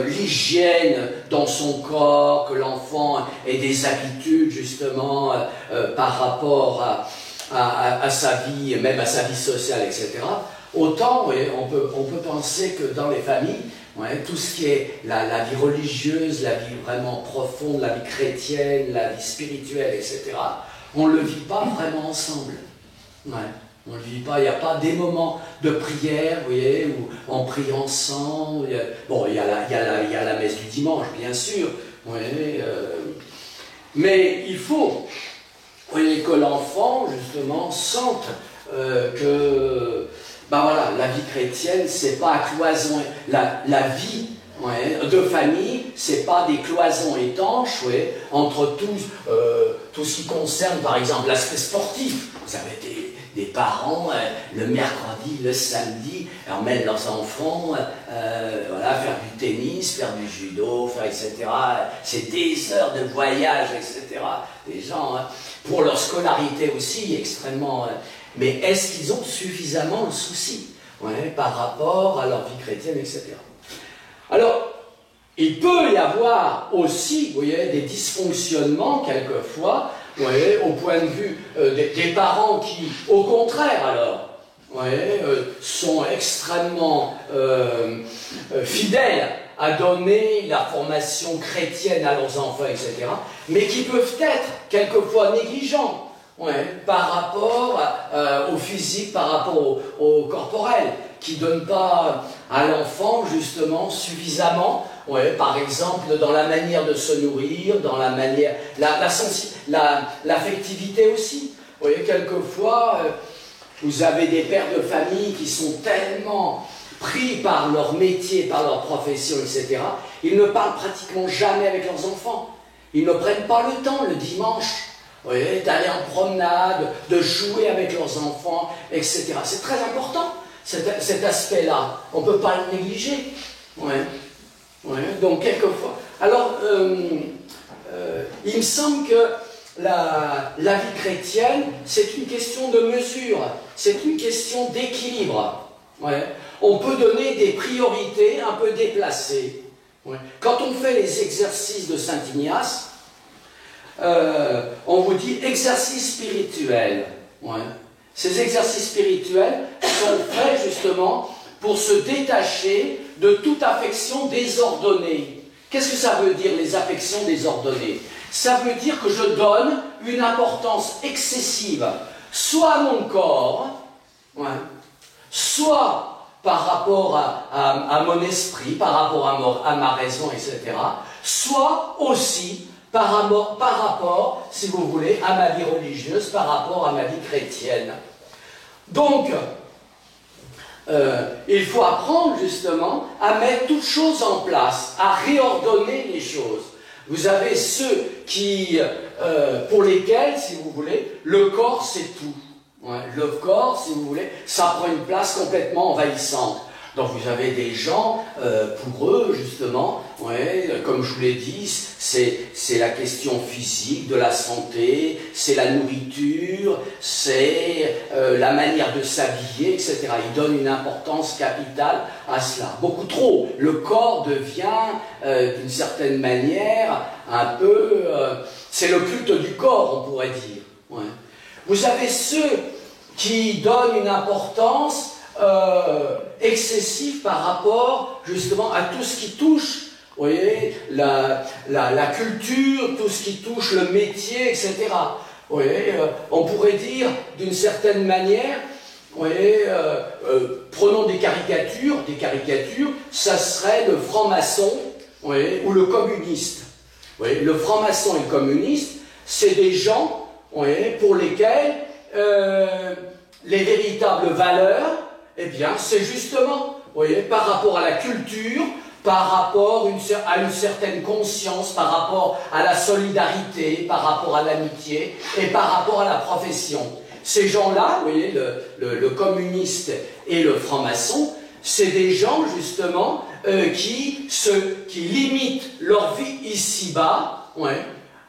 l'hygiène dans son corps, que l'enfant ait des habitudes, justement, par rapport à sa vie, même à sa vie sociale, etc. Autant, on peut penser que dans les familles, tout ce qui est la vie religieuse, la vie vraiment profonde, la vie chrétienne, la vie spirituelle, etc., on ne le vit pas vraiment ensemble. On ne le vit pas, il n'y a pas des moments de prière, vous voyez, où on prie ensemble. Bon, il y a la messe du dimanche, bien sûr, mais il faut que l'enfant, justement, sente que... Ben voilà, la vie chrétienne, c'est pas à cloison. La vie de famille, c'est pas des cloisons étanches entre tout ce qui concerne, par exemple, l'aspect sportif. Vous avez des parents, le mercredi, le samedi, emmènent leurs enfants faire du tennis, faire du judo, etc. C'est des heures de voyage, etc. Des gens, pour leur scolarité aussi, extrêmement... Mais est-ce qu'ils ont suffisamment le souci par rapport à leur vie chrétienne, etc. Alors, il peut y avoir aussi, vous voyez, des dysfonctionnements quelquefois au point de vue des parents qui, au contraire alors, sont extrêmement fidèles à donner la formation chrétienne à leurs enfants, etc., mais qui peuvent être quelquefois négligents par rapport au physique, par rapport au corporel, qui ne donnent pas à l'enfant justement suffisamment, par exemple dans la manière de se nourrir, dans la manière, l'affectivité aussi. Vous voyez, quelquefois, vous avez des pères de famille qui sont tellement pris par leur métier, par leur profession, etc., ils ne parlent pratiquement jamais avec leurs enfants. Ils ne prennent pas le temps le dimanche d'aller en promenade, de jouer avec leurs enfants, etc. C'est très important, cet aspect-là. On ne peut pas le négliger. Donc, quelquefois... Alors, il me semble que la vie chrétienne, c'est une question de mesure, c'est une question d'équilibre. On peut donner des priorités un peu déplacées. Quand on fait les exercices de Saint Ignace, on vous dit exercices spirituels. Ces exercices spirituels sont faits justement pour se détacher de toute affection désordonnée. Qu'est-ce que ça veut dire, les affections désordonnées? Ça veut dire que je donne une importance excessive, soit à mon corps, soit par rapport à mon esprit, par rapport à ma raison, etc., soit aussi par rapport, si vous voulez, à ma vie religieuse, par rapport à ma vie chrétienne. Donc, il faut apprendre justement à mettre toutes choses en place, à réordonner les choses. Vous avez ceux qui, pour lesquels, si vous voulez, le corps c'est tout. Le corps, si vous voulez, ça prend une place complètement envahissante. Donc vous avez des gens, pour eux, justement, comme je vous l'ai dit, c'est la question physique, de la santé, c'est la nourriture, c'est la manière de s'habiller, etc. Ils donnent une importance capitale à cela. Beaucoup trop. Le corps devient, d'une certaine manière, un peu... c'est le culte du corps, on pourrait dire. Vous avez ceux qui donnent une importance excessif par rapport justement à tout ce qui touche, vous voyez, la culture, tout ce qui touche le métier, etc. Vous voyez, on pourrait dire d'une certaine manière, vous voyez, prenons des caricatures, ça serait le franc-maçon, vous voyez, ou le communiste. Vous voyez, le franc-maçon et le communiste, c'est des gens, vous voyez, pour lesquels les véritables valeurs, eh bien, c'est justement, vous voyez, par rapport à la culture, par rapport à une certaine conscience, par rapport à la solidarité, par rapport à l'amitié et par rapport à la profession. Ces gens-là, vous voyez, le communiste et le franc-maçon, c'est des gens, justement, qui limitent leur vie ici-bas,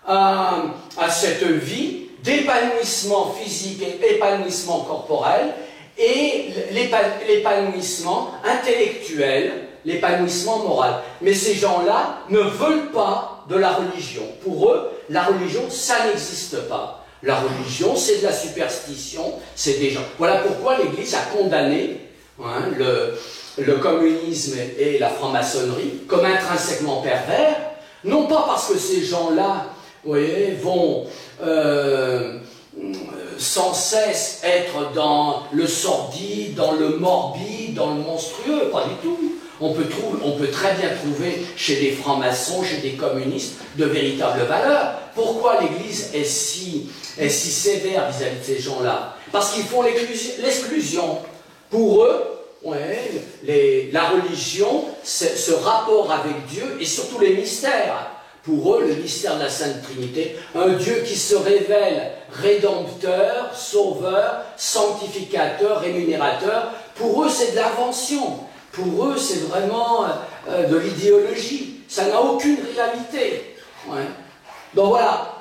à cette vie d'épanouissement physique et épanouissement corporel, et l'épanouissement intellectuel, l'épanouissement moral. Mais ces gens-là ne veulent pas de la religion. Pour eux, la religion, ça n'existe pas. La religion, c'est de la superstition, c'est des gens. Voilà pourquoi l'Église a condamné le communisme et la franc-maçonnerie comme intrinsèquement pervers, non pas parce que ces gens-là, vous voyez, vont sans cesse être dans le sordide, dans le morbide, dans le monstrueux, pas du tout. On peut très bien trouver chez des francs-maçons, chez des communistes, de véritables valeurs. Pourquoi l'Église est si sévère vis-à-vis de ces gens-là? Parce qu'ils font l'exclusion. Pour eux, la religion, ce rapport avec Dieu et surtout les mystères. Pour eux, le mystère de la Sainte Trinité, un Dieu qui se révèle rédempteur, sauveur, sanctificateur, rémunérateur, pour eux c'est de l'invention, pour eux c'est vraiment de l'idéologie, ça n'a aucune réalité. Donc voilà,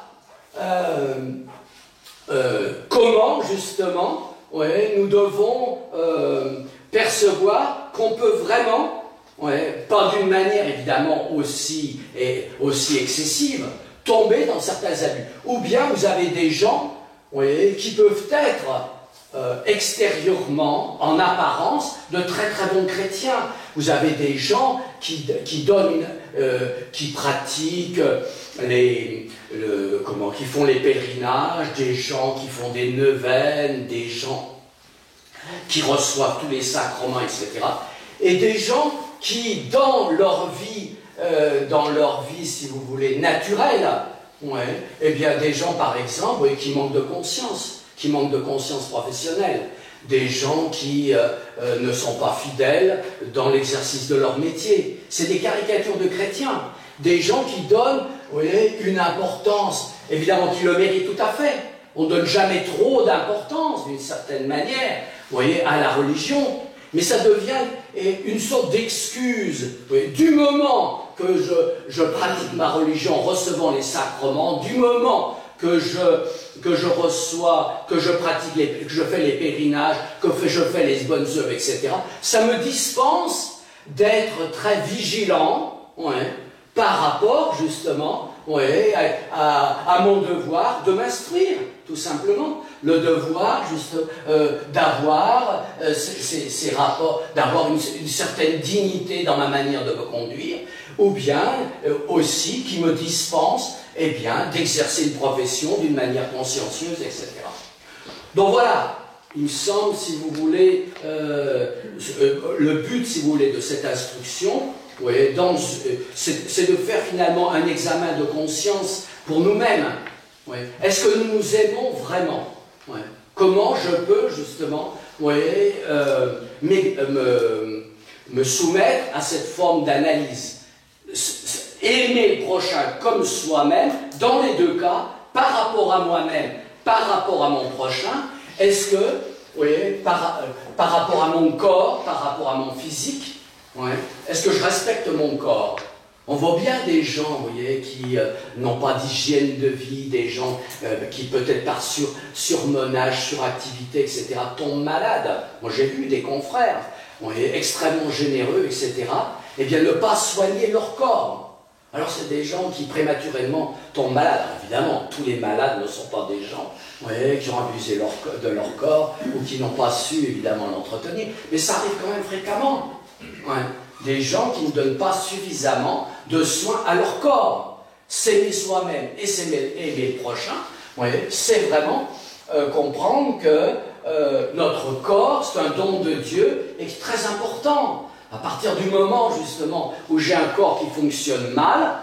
comment justement nous devons percevoir qu'on peut vraiment, pas d'une manière évidemment aussi excessive, tomber dans certains abus. Ou bien vous avez des gens, vous voyez, qui peuvent être extérieurement, en apparence, de très très bons chrétiens. Vous avez des gens qui pratiquent qui font les pèlerinages, des gens qui font des neuvaines, des gens qui reçoivent tous les sacrements, etc. Et des gens qui, dans leur vie, si vous voulez, naturelle, eh bien des gens, par exemple, qui manquent de conscience professionnelle, des gens qui ne sont pas fidèles dans l'exercice de leur métier. C'est des caricatures de chrétiens, des gens qui donnent, vous voyez, une importance, évidemment qui le méritent tout à fait. On ne donne jamais trop d'importance, d'une certaine manière, vous voyez, à la religion, mais ça devient une sorte d'excuse. Du moment que je pratique ma religion en recevant les sacrements, du moment que je reçois, que je pratique, que je fais les pèlerinages, que je fais les bonnes œuvres, etc., ça me dispense d'être très vigilant, par rapport, justement, à mon devoir de m'instruire, tout simplement. Le devoir, d'avoir ces rapports, d'avoir une certaine dignité dans ma manière de me conduire, ou bien aussi qui me dispense, eh bien, d'exercer une profession d'une manière consciencieuse, etc. Donc voilà, il me semble, si vous voulez, le but, si vous voulez, de cette instruction, c'est de faire finalement un examen de conscience pour nous-mêmes. Est-ce que nous nous aimons vraiment? Comment je peux justement me soumettre à cette forme d'analyse? Aimer le prochain comme soi-même, dans les deux cas, par rapport à moi-même, par rapport à mon prochain. Est-ce que, par rapport à mon corps, par rapport à mon physique, est-ce que je respecte mon corps? On voit bien des gens, vous voyez, qui n'ont pas d'hygiène de vie, des gens qui peut-être par surmenage, suractivité, etc., tombent malades. Moi j'ai vu des confrères, extrêmement généreux, etc., eh bien ne pas soigner leur corps. Alors c'est des gens qui prématurément tombent malades. Alors, évidemment, tous les malades ne sont pas des gens qui ont abusé de leur corps ou qui n'ont pas su évidemment l'entretenir, mais ça arrive quand même fréquemment. Des gens qui ne donnent pas suffisamment de soins à leur corps. S'aimer soi-même et aimer le prochain, c'est vraiment comprendre que notre corps, c'est un don de Dieu et très important. À partir du moment, justement, où j'ai un corps qui fonctionne mal,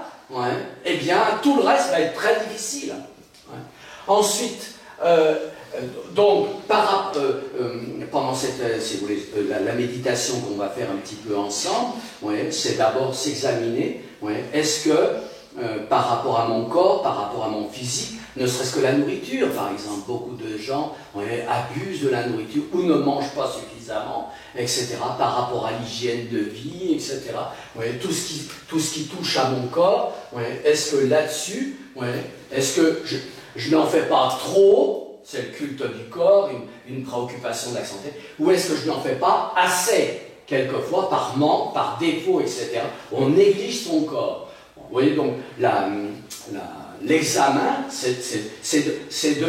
eh bien, tout le reste va être très difficile. Ensuite, donc, pendant cette, si vous voulez, la méditation qu'on va faire un petit peu ensemble, c'est d'abord s'examiner. Est-ce que, par rapport à mon corps, par rapport à mon physique, ne serait-ce que la nourriture, par exemple, beaucoup de gens abusent de la nourriture ou ne mangent pas suffisamment, etc., par rapport à l'hygiène de vie, etc. Tout ce qui touche à mon corps, est-ce que là-dessus, est-ce que je n'en fais pas trop, c'est le culte du corps, une préoccupation de la santé, ou est-ce que je n'en fais pas assez, quelquefois, par manque, par défaut, etc. On néglige son corps. Vous voyez, donc, l'examen, c'est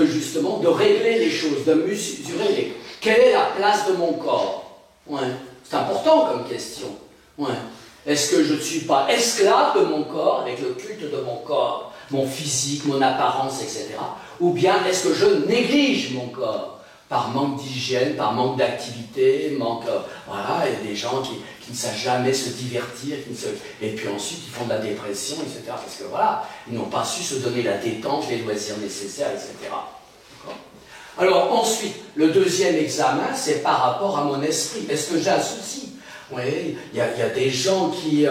justement de régler les choses, de mesurer quelle est la place de mon corps. C'est important comme question. Est-ce que je ne suis pas esclave de mon corps, avec le culte de mon corps, mon physique, mon apparence, etc. Ou bien est-ce que je néglige mon corps par manque d'hygiène, par manque d'activité, voilà, il y a des gens qui ne savent jamais se divertir, et puis ensuite ils font de la dépression, etc. Parce que voilà, ils n'ont pas su se donner la détente, les loisirs nécessaires, etc. Alors ensuite, le deuxième examen, c'est par rapport à mon esprit. Est-ce que j'ai un souci? Il y a des gens qui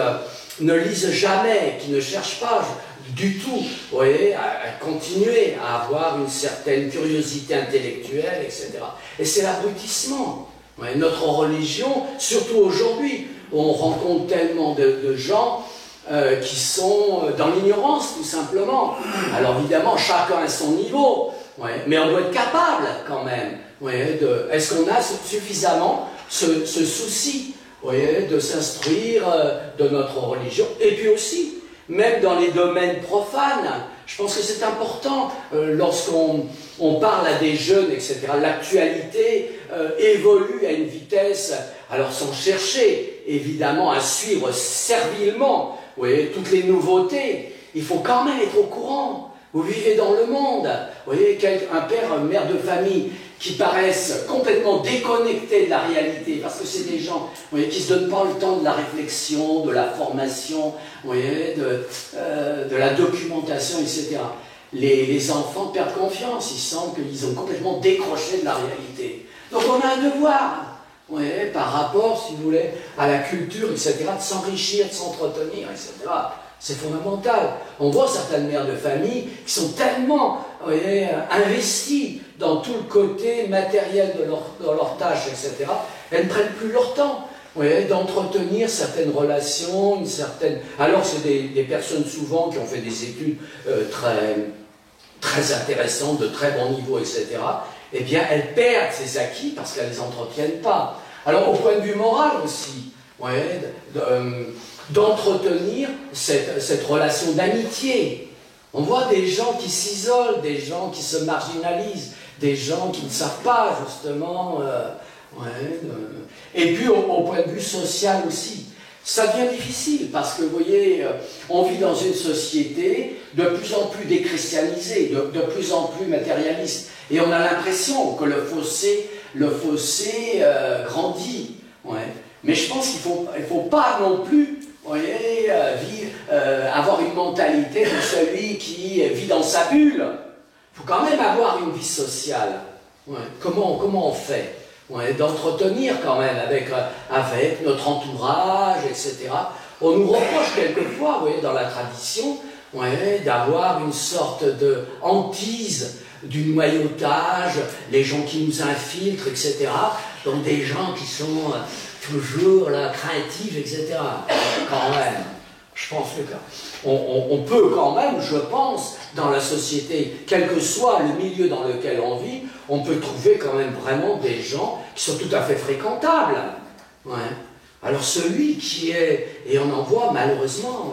ne lisent jamais, qui ne cherchent pas du tout, à continuer à avoir une certaine curiosité intellectuelle, etc. Et c'est l'abrutissement. Notre religion, surtout aujourd'hui, on rencontre tellement de gens qui sont dans l'ignorance, tout simplement. Alors évidemment, chacun à son niveau, mais on doit être capable quand même. Est-ce qu'on a suffisamment ce souci de s'instruire de notre religion? Et puis aussi, même dans les domaines profanes, Je pense que c'est important lorsqu'on parle à des jeunes, etc. L'actualité évolue à une vitesse, alors sans chercher évidemment à suivre servilement, vous voyez, toutes les nouveautés. Il faut quand même être au courant. Vous vivez dans le monde. Vous voyez, un père, une mère de famille qui paraissent complètement déconnectés de la réalité, parce que c'est des gens, vous voyez, qui ne se donnent pas le temps de la réflexion, de la formation, vous voyez, de la documentation, etc. Les enfants perdent confiance, ils sentent qu'ils ont complètement décroché de la réalité. Donc on a un devoir, vous voyez, par rapport, si vous voulez, à la culture, etc., de s'enrichir, de s'entretenir, etc. C'est fondamental. On voit certaines mères de famille qui sont tellement, vous voyez, investies dans tout le côté matériel de leurs tâches, etc. Elles ne prennent plus leur temps, vous voyez, d'entretenir certaines relations, Alors c'est des personnes souvent qui ont fait des études très intéressantes, de très bon niveau, etc. Eh bien, elles perdent ces acquis parce qu'elles ne les entretiennent pas. Alors, au point de vue moral aussi, vous voyez, d'entretenir cette relation d'amitié. On voit des gens qui s'isolent, des gens qui se marginalisent, des gens qui ne savent pas justement... Et puis au point de vue social aussi, ça devient difficile parce que vous voyez, on vit dans une société de plus en plus déchristianisée, de plus en plus matérialiste, et on a l'impression que le fossé grandit. Ouais. Mais je pense qu'il ne faut pas non plus, vous voyez, avoir une mentalité de celui qui vit dans sa bulle. Il faut quand même avoir une vie sociale. Ouais. Comment on fait? Ouais, d'entretenir quand même avec notre entourage, etc. On nous reproche quelquefois, vous voyez, dans la tradition, ouais, d'avoir une sorte de hantise du noyautage, les gens qui nous infiltrent, etc. Donc des gens qui sont toujours là, craintifs, etc. Quand même, je pense que on peut quand même, je pense, dans la société, quel que soit le milieu dans lequel on vit, on peut trouver quand même vraiment des gens qui sont tout à fait fréquentables. Ouais. Alors celui qui est, et on en voit malheureusement,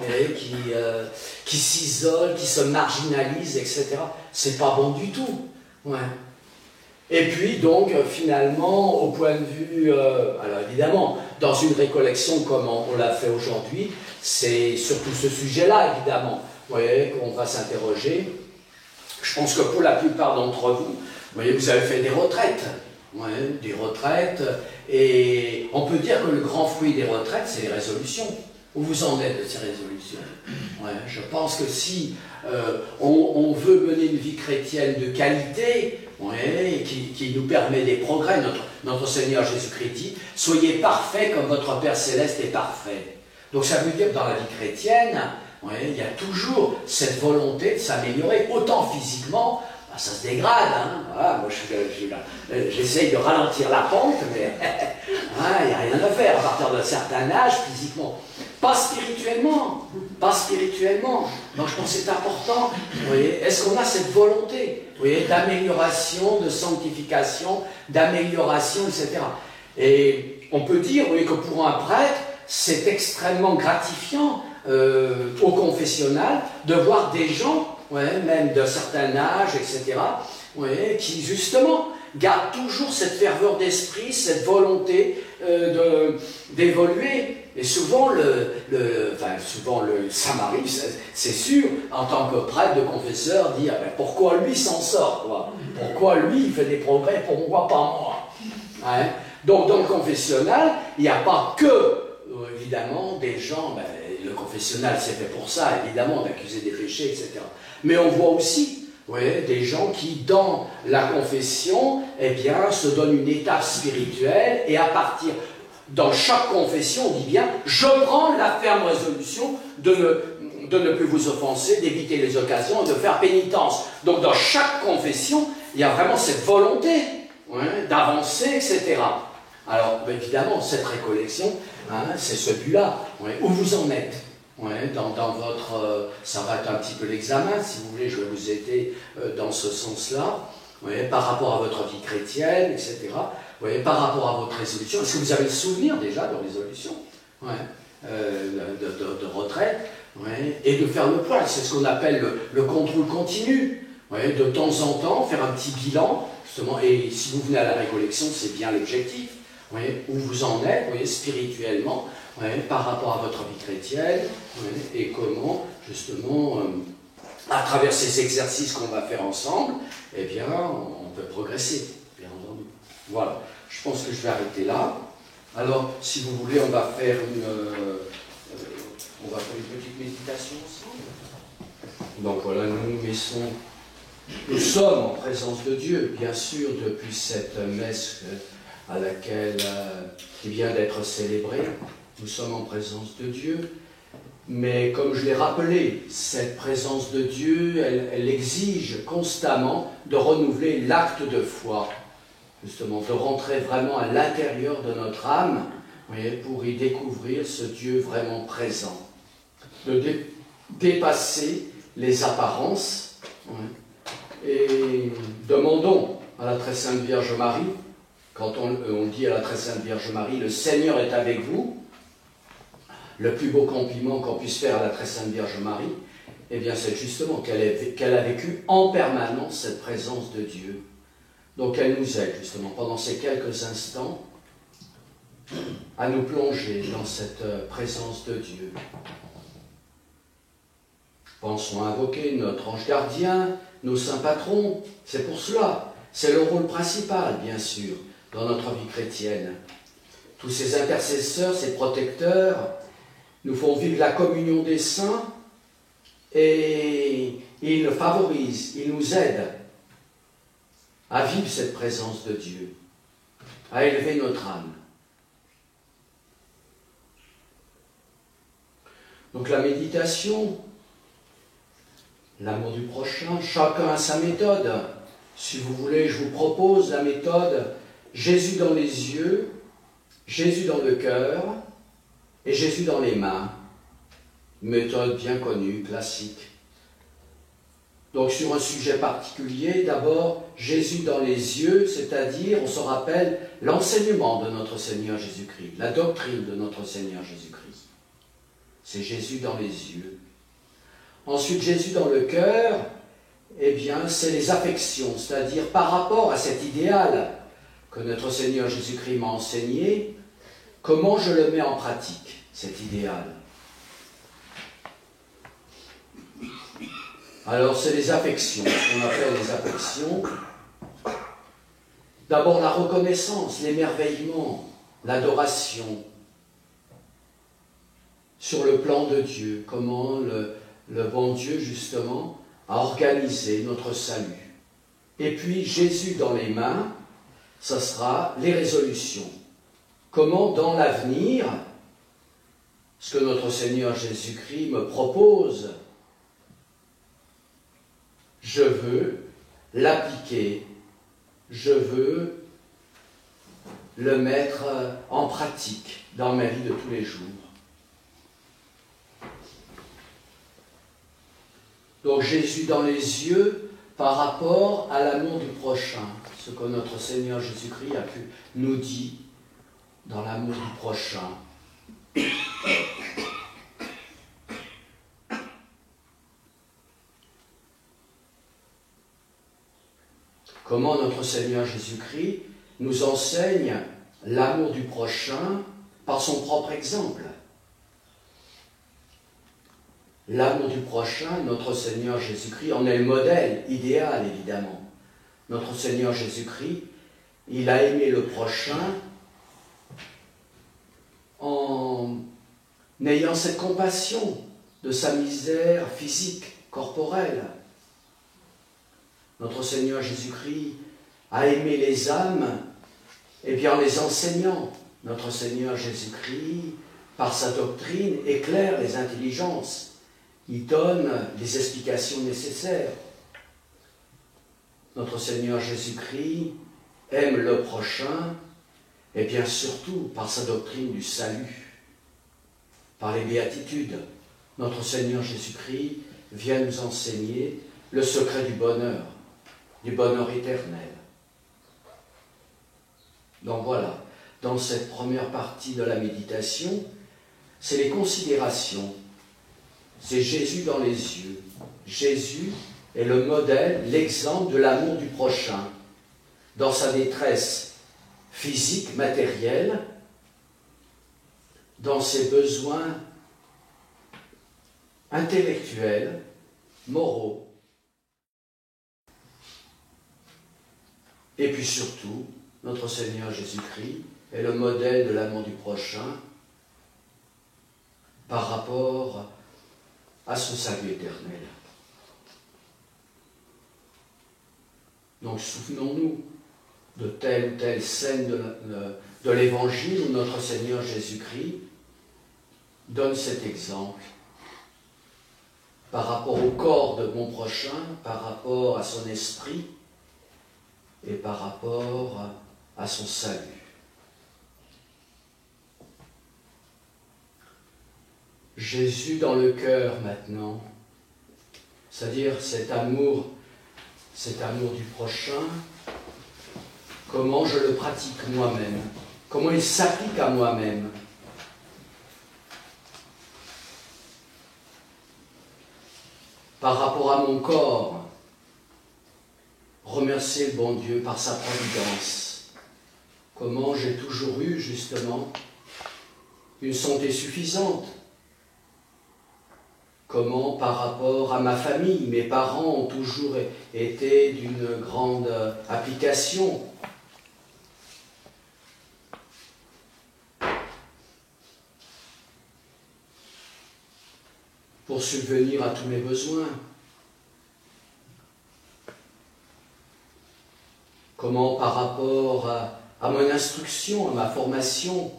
qui s'isole, qui se marginalise, etc., c'est pas bon du tout. Ouais. Et puis donc finalement, au point de vue, alors évidemment, dans une récollection comme on l'a fait aujourd'hui, c'est surtout ce sujet-là, évidemment, vous voyez, qu'on va s'interroger. Je pense que pour la plupart d'entre vous, vous voyez, vous avez fait des retraites. Ouais, des retraites, et on peut dire que le grand fruit des retraites, c'est les résolutions. Où vous en êtes de ces résolutions? Ouais, je pense que si on veut mener une vie chrétienne de qualité, ouais, qui nous permet des progrès, notre Seigneur Jésus-Christ dit, soyez parfaits comme votre Père Céleste est parfait. Donc ça veut dire que dans la vie chrétienne, ouais, il y a toujours cette volonté de s'améliorer, autant physiquement. Ça se dégrade, hein. Voilà, moi j'essaye de ralentir la pente, mais il n'y a rien à faire à partir d'un certain âge physiquement. Pas spirituellement, pas spirituellement. Donc je pense que c'est important. Vous voyez, est-ce qu'on a cette volonté, vous voyez, d'amélioration, de sanctification, d'amélioration, etc. Et on peut dire, vous voyez, que pour un prêtre, c'est extrêmement gratifiant au confessionnal de voir des gens, ouais, même d'un certain âge, etc., ouais, qui justement gardent toujours cette ferveur d'esprit, cette volonté d'évoluer. Et souvent, le Saint-Marie, c'est sûr, en tant que prêtre, de confesseur, dit ah ben, pourquoi lui s'en sort, quoi? Pourquoi lui il fait des progrès, pourquoi pas moi? Ouais. Donc dans le confessionnal, il n'y a pas que, évidemment, des gens, ben, le confessionnal c'est fait pour ça, évidemment, d'accuser des péchés, etc. Mais on voit aussi, ouais, des gens qui, dans la confession, eh bien, se donnent une étape spirituelle, et à partir, dans chaque confession, on dit bien, je prends la ferme résolution de ne plus vous offenser, d'éviter les occasions et de faire pénitence. Donc dans chaque confession, il y a vraiment cette volonté, ouais, d'avancer, etc. Alors, évidemment, cette récollection, hein, c'est celui-là, ouais, où vous en êtes. Ouais, dans votre... ça va être un petit peu l'examen, si vous voulez, je vais vous aider dans ce sens-là, ouais, par rapport à votre vie chrétienne, etc. Ouais, par rapport à votre résolution. Est-ce que vous avez le souvenir déjà de résolution, ouais, de retraite? ouais, et de faire le point. C'est ce qu'on appelle le contrôle continu. Ouais, de temps en temps, faire un petit bilan, justement, et si vous venez à la récollection, c'est bien l'objectif. Ouais, où vous en êtes, ouais, spirituellement, ouais, par rapport à votre vie chrétienne, ouais, et comment, justement, à travers ces exercices qu'on va faire ensemble, eh bien, on peut progresser, bien entendu. Voilà, je pense que je vais arrêter là. Alors, si vous voulez, on va faire une petite méditation ensemble. Donc voilà, nous sommes en présence de Dieu, bien sûr, depuis cette messe à laquelle qui vient d'être célébrée. Nous sommes en présence de Dieu. Mais comme je l'ai rappelé, cette présence de Dieu, elle exige constamment de renouveler l'acte de foi, justement, de rentrer vraiment à l'intérieur de notre âme, voyez, pour y découvrir ce Dieu vraiment présent, de dépasser les apparences, ouais, et demandons à la très sainte Vierge Marie, quand on dit à la très sainte Vierge Marie, le Seigneur est avec vous, le plus beau compliment qu'on puisse faire à la très sainte Vierge Marie, eh bien c'est justement qu'elle a vécu en permanence cette présence de Dieu. Donc elle nous aide justement pendant ces quelques instants à nous plonger dans cette présence de Dieu. Pensons à invoquer notre ange gardien, nos saints patrons, c'est pour cela, c'est le rôle principal bien sûr dans notre vie chrétienne. Tous ces intercesseurs, ces protecteurs, nous font vivre la communion des saints et ils nous favorisent, ils nous aident à vivre cette présence de Dieu, à élever notre âme. Donc la méditation, l'amour du prochain, chacun a sa méthode. Si vous voulez, je vous propose la méthode Jésus dans les yeux, Jésus dans le cœur, et Jésus dans les mains, méthode bien connue, classique. Donc sur un sujet particulier, d'abord Jésus dans les yeux, c'est-à-dire, on se rappelle, l'enseignement de notre Seigneur Jésus-Christ, la doctrine de notre Seigneur Jésus-Christ. C'est Jésus dans les yeux. Ensuite, Jésus dans le cœur, eh bien, c'est les affections, c'est-à-dire par rapport à cet idéal que notre Seigneur Jésus-Christ m'a enseigné, comment je le mets en pratique, cet idéal? Alors, c'est les affections, ce qu'on appelle les affections. D'abord, la reconnaissance, l'émerveillement, l'adoration sur le plan de Dieu, comment le bon Dieu, justement, a organisé notre salut. Et puis, Jésus dans les mains, ça sera les résolutions. Comment, dans l'avenir, ce que notre Seigneur Jésus-Christ me propose, je veux l'appliquer, je veux le mettre en pratique dans ma vie de tous les jours. Donc Jésus dans les yeux par rapport à l'amour du prochain, ce que notre Seigneur Jésus-Christ a pu nous dire dans l'amour du prochain. Comment notre Seigneur Jésus-Christ nous enseigne l'amour du prochain par son propre exemple. L'amour du prochain, notre Seigneur Jésus-Christ en est le modèle idéal, évidemment. Notre Seigneur Jésus-Christ, il a aimé le prochain en ayant cette compassion de sa misère physique, corporelle. Notre Seigneur Jésus-Christ a aimé les âmes, et bien en les enseignant. Notre Seigneur Jésus-Christ, par sa doctrine, éclaire les intelligences. Il donne les explications nécessaires. Notre Seigneur Jésus-Christ aime le prochain, et bien surtout par sa doctrine du salut, par les béatitudes. Notre Seigneur Jésus-Christ vient nous enseigner le secret du bonheur éternel. Donc voilà, dans cette première partie de la méditation, c'est les considérations c'est Jésus dans les yeux. Jésus est le modèle, l'exemple de l'amour du prochain, dans sa détresse physique, matérielle, dans ses besoins intellectuels, moraux. Et puis surtout, notre Seigneur Jésus-Christ est le modèle de l'amour du prochain par rapport à son salut éternel. Donc souvenons-nous de telle ou telle scène de l'Évangile où notre Seigneur Jésus-Christ donne cet exemple par rapport au corps de mon prochain, par rapport à son esprit et par rapport à son salut. Jésus dans le cœur maintenant, c'est-à-dire cet amour du prochain, comment je le pratique moi-même, comment il s'applique à moi-même. Par rapport à mon corps, remercier le bon Dieu par sa providence. Comment j'ai toujours eu justement une santé suffisante. Comment par rapport à ma famille, mes parents ont toujours été d'une grande application. Pour subvenir à tous mes besoins. Comment par rapport à mon instruction, à ma formation,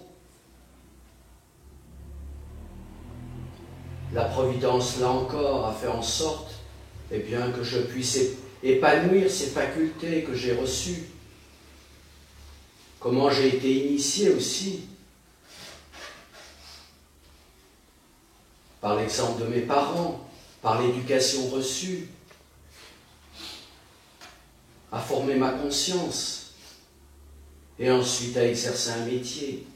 la Providence, là encore, a fait en sorte eh bien, que je puisse épanouir ces facultés que j'ai reçues. Comment j'ai été initié aussi par l'exemple de mes parents, par l'éducation reçue, à former ma conscience et ensuite à exercer un métier.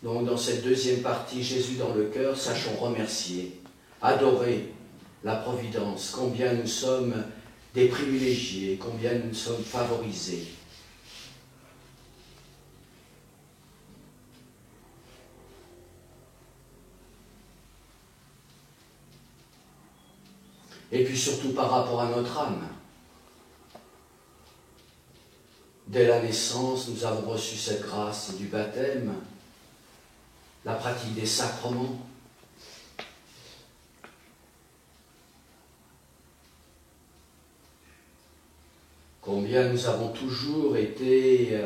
Donc dans cette deuxième partie, Jésus dans le cœur, sachons remercier, adorer la Providence, combien nous sommes des privilégiés, combien nous sommes favorisés. Et puis surtout par rapport à notre âme. Dès la naissance, nous avons reçu cette grâce du baptême, la pratique des sacrements. Combien nous avons toujours été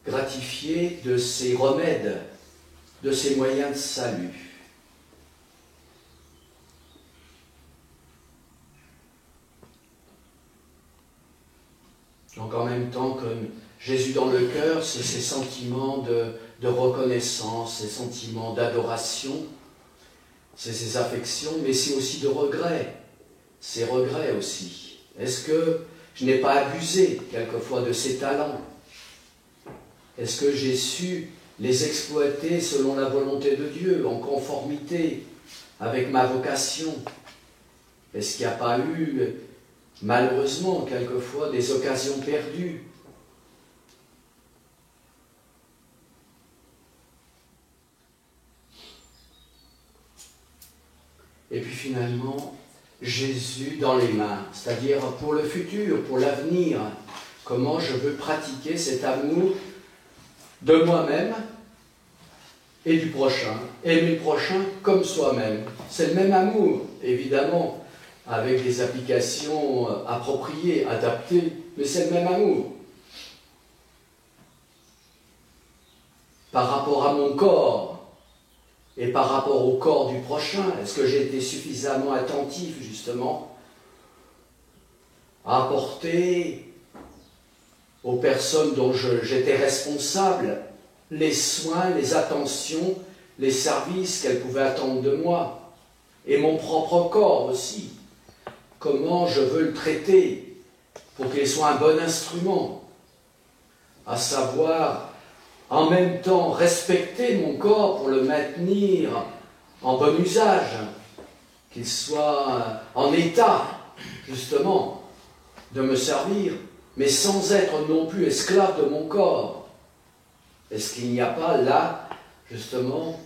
gratifiés de ces remèdes, de ces moyens de salut. Donc en même temps que Jésus dans le cœur, c'est ces sentiments de reconnaissance, ces sentiments d'adoration, c'est ces affections, mais c'est aussi de regrets, ces regrets aussi. Est-ce que je n'ai pas abusé quelquefois de ces talents? Est-ce que j'ai su les exploiter selon la volonté de Dieu, en conformité avec ma vocation? Est-ce qu'il n'y a pas eu, malheureusement, quelquefois, des occasions perdues? Et puis finalement, Jésus dans les mains, c'est-à-dire pour le futur, pour l'avenir, comment je veux pratiquer cet amour de moi-même et du prochain. Aimer le prochain comme soi-même. C'est le même amour, évidemment, avec des applications appropriées, adaptées, mais c'est le même amour. Par rapport à mon corps et par rapport au corps du prochain, est-ce que j'ai été suffisamment attentif, justement, à apporter aux personnes dont j'étais responsable les soins, les attentions, les services qu'elles pouvaient attendre de moi, et mon propre corps aussi. Comment je veux le traiter pour qu'il soit un bon instrument, à savoir en même temps respecter mon corps pour le maintenir en bon usage, qu'il soit en état, justement, de me servir, mais sans être non plus esclave de mon corps. Est-ce qu'il n'y a pas là, justement,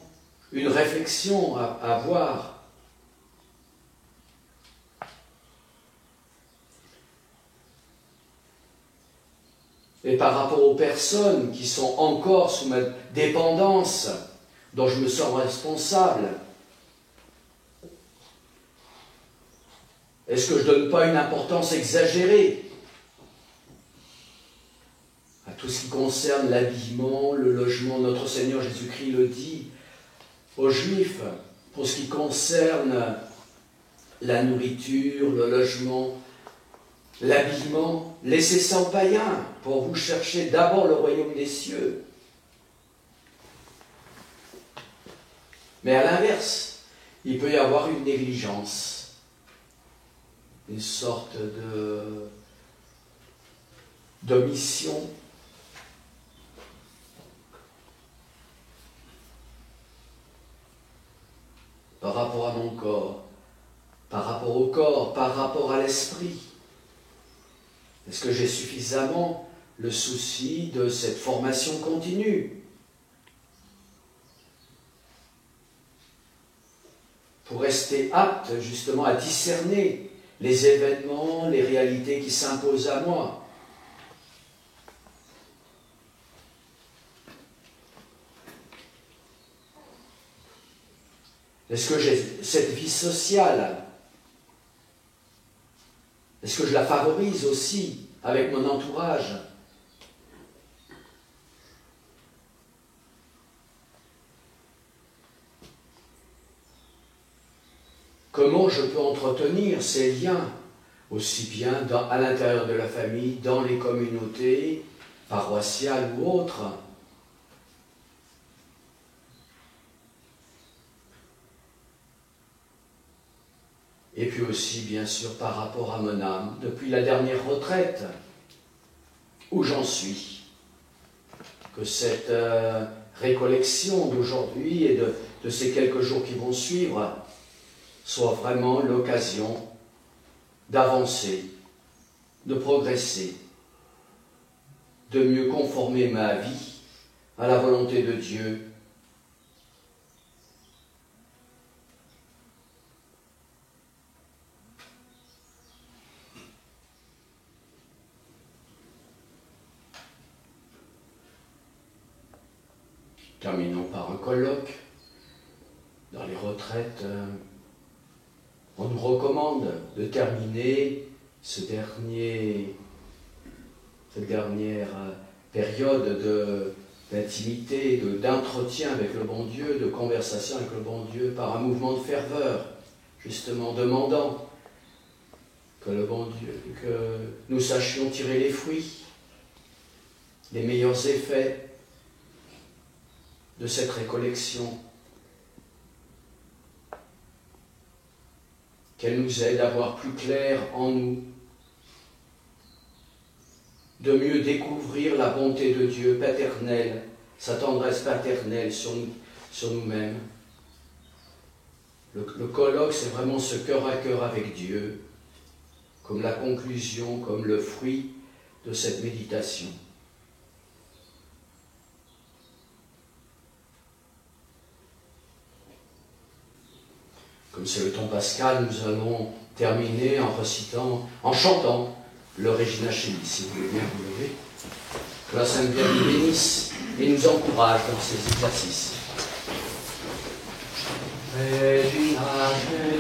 une réflexion à avoir? Et par rapport aux personnes qui sont encore sous ma dépendance, dont je me sens responsable, est-ce que je ne donne pas une importance exagérée à tout ce qui concerne l'habillement, le logement? Notre Seigneur Jésus-Christ le dit aux Juifs, pour ce qui concerne la nourriture, le logement, l'habillement, laissez ça aux païens, pour vous chercher d'abord le royaume des cieux. Mais à l'inverse, il peut y avoir une négligence, une sorte d'omission. Par rapport à mon corps, par rapport au corps, par rapport à l'esprit. Est-ce que j'ai suffisamment le souci de cette formation continue pour rester apte justement à discerner les événements, les réalités qui s'imposent à moi? Est-ce que j'ai cette vie sociale? Est-ce que je la favorise aussi avec mon entourage? Comment je peux entretenir ces liens, aussi bien à l'intérieur de la famille, dans les communautés, paroissiales ou autres? Et puis aussi, bien sûr, par rapport à mon âme, depuis la dernière retraite, où j'en suis. Que cette récollection d'aujourd'hui et de ces quelques jours qui vont suivre soit vraiment l'occasion d'avancer, de progresser, de mieux conformer ma vie à la volonté de Dieu. Terminons par un colloque. Dans les retraites, on nous recommande de terminer cette dernière période d'intimité, d'entretien avec le bon Dieu, de conversation avec le bon Dieu, par un mouvement de ferveur, justement demandant que le bon Dieu, que nous sachions tirer les fruits, les meilleurs effets de cette récollection, qu'elle nous aide à voir plus clair en nous, de mieux découvrir la bonté de Dieu paternelle, sa tendresse paternelle sur nous-mêmes. Le colloque, c'est vraiment ce cœur à cœur avec Dieu, comme la conclusion, comme le fruit de cette méditation. Comme c'est le temps pascal, nous allons terminer en chantant le Regina Coeli, si vous voulez bien vous lever. Que la Sainte Vierge nous bénisse et nous encourage dans ces exercices. Regina Coeli.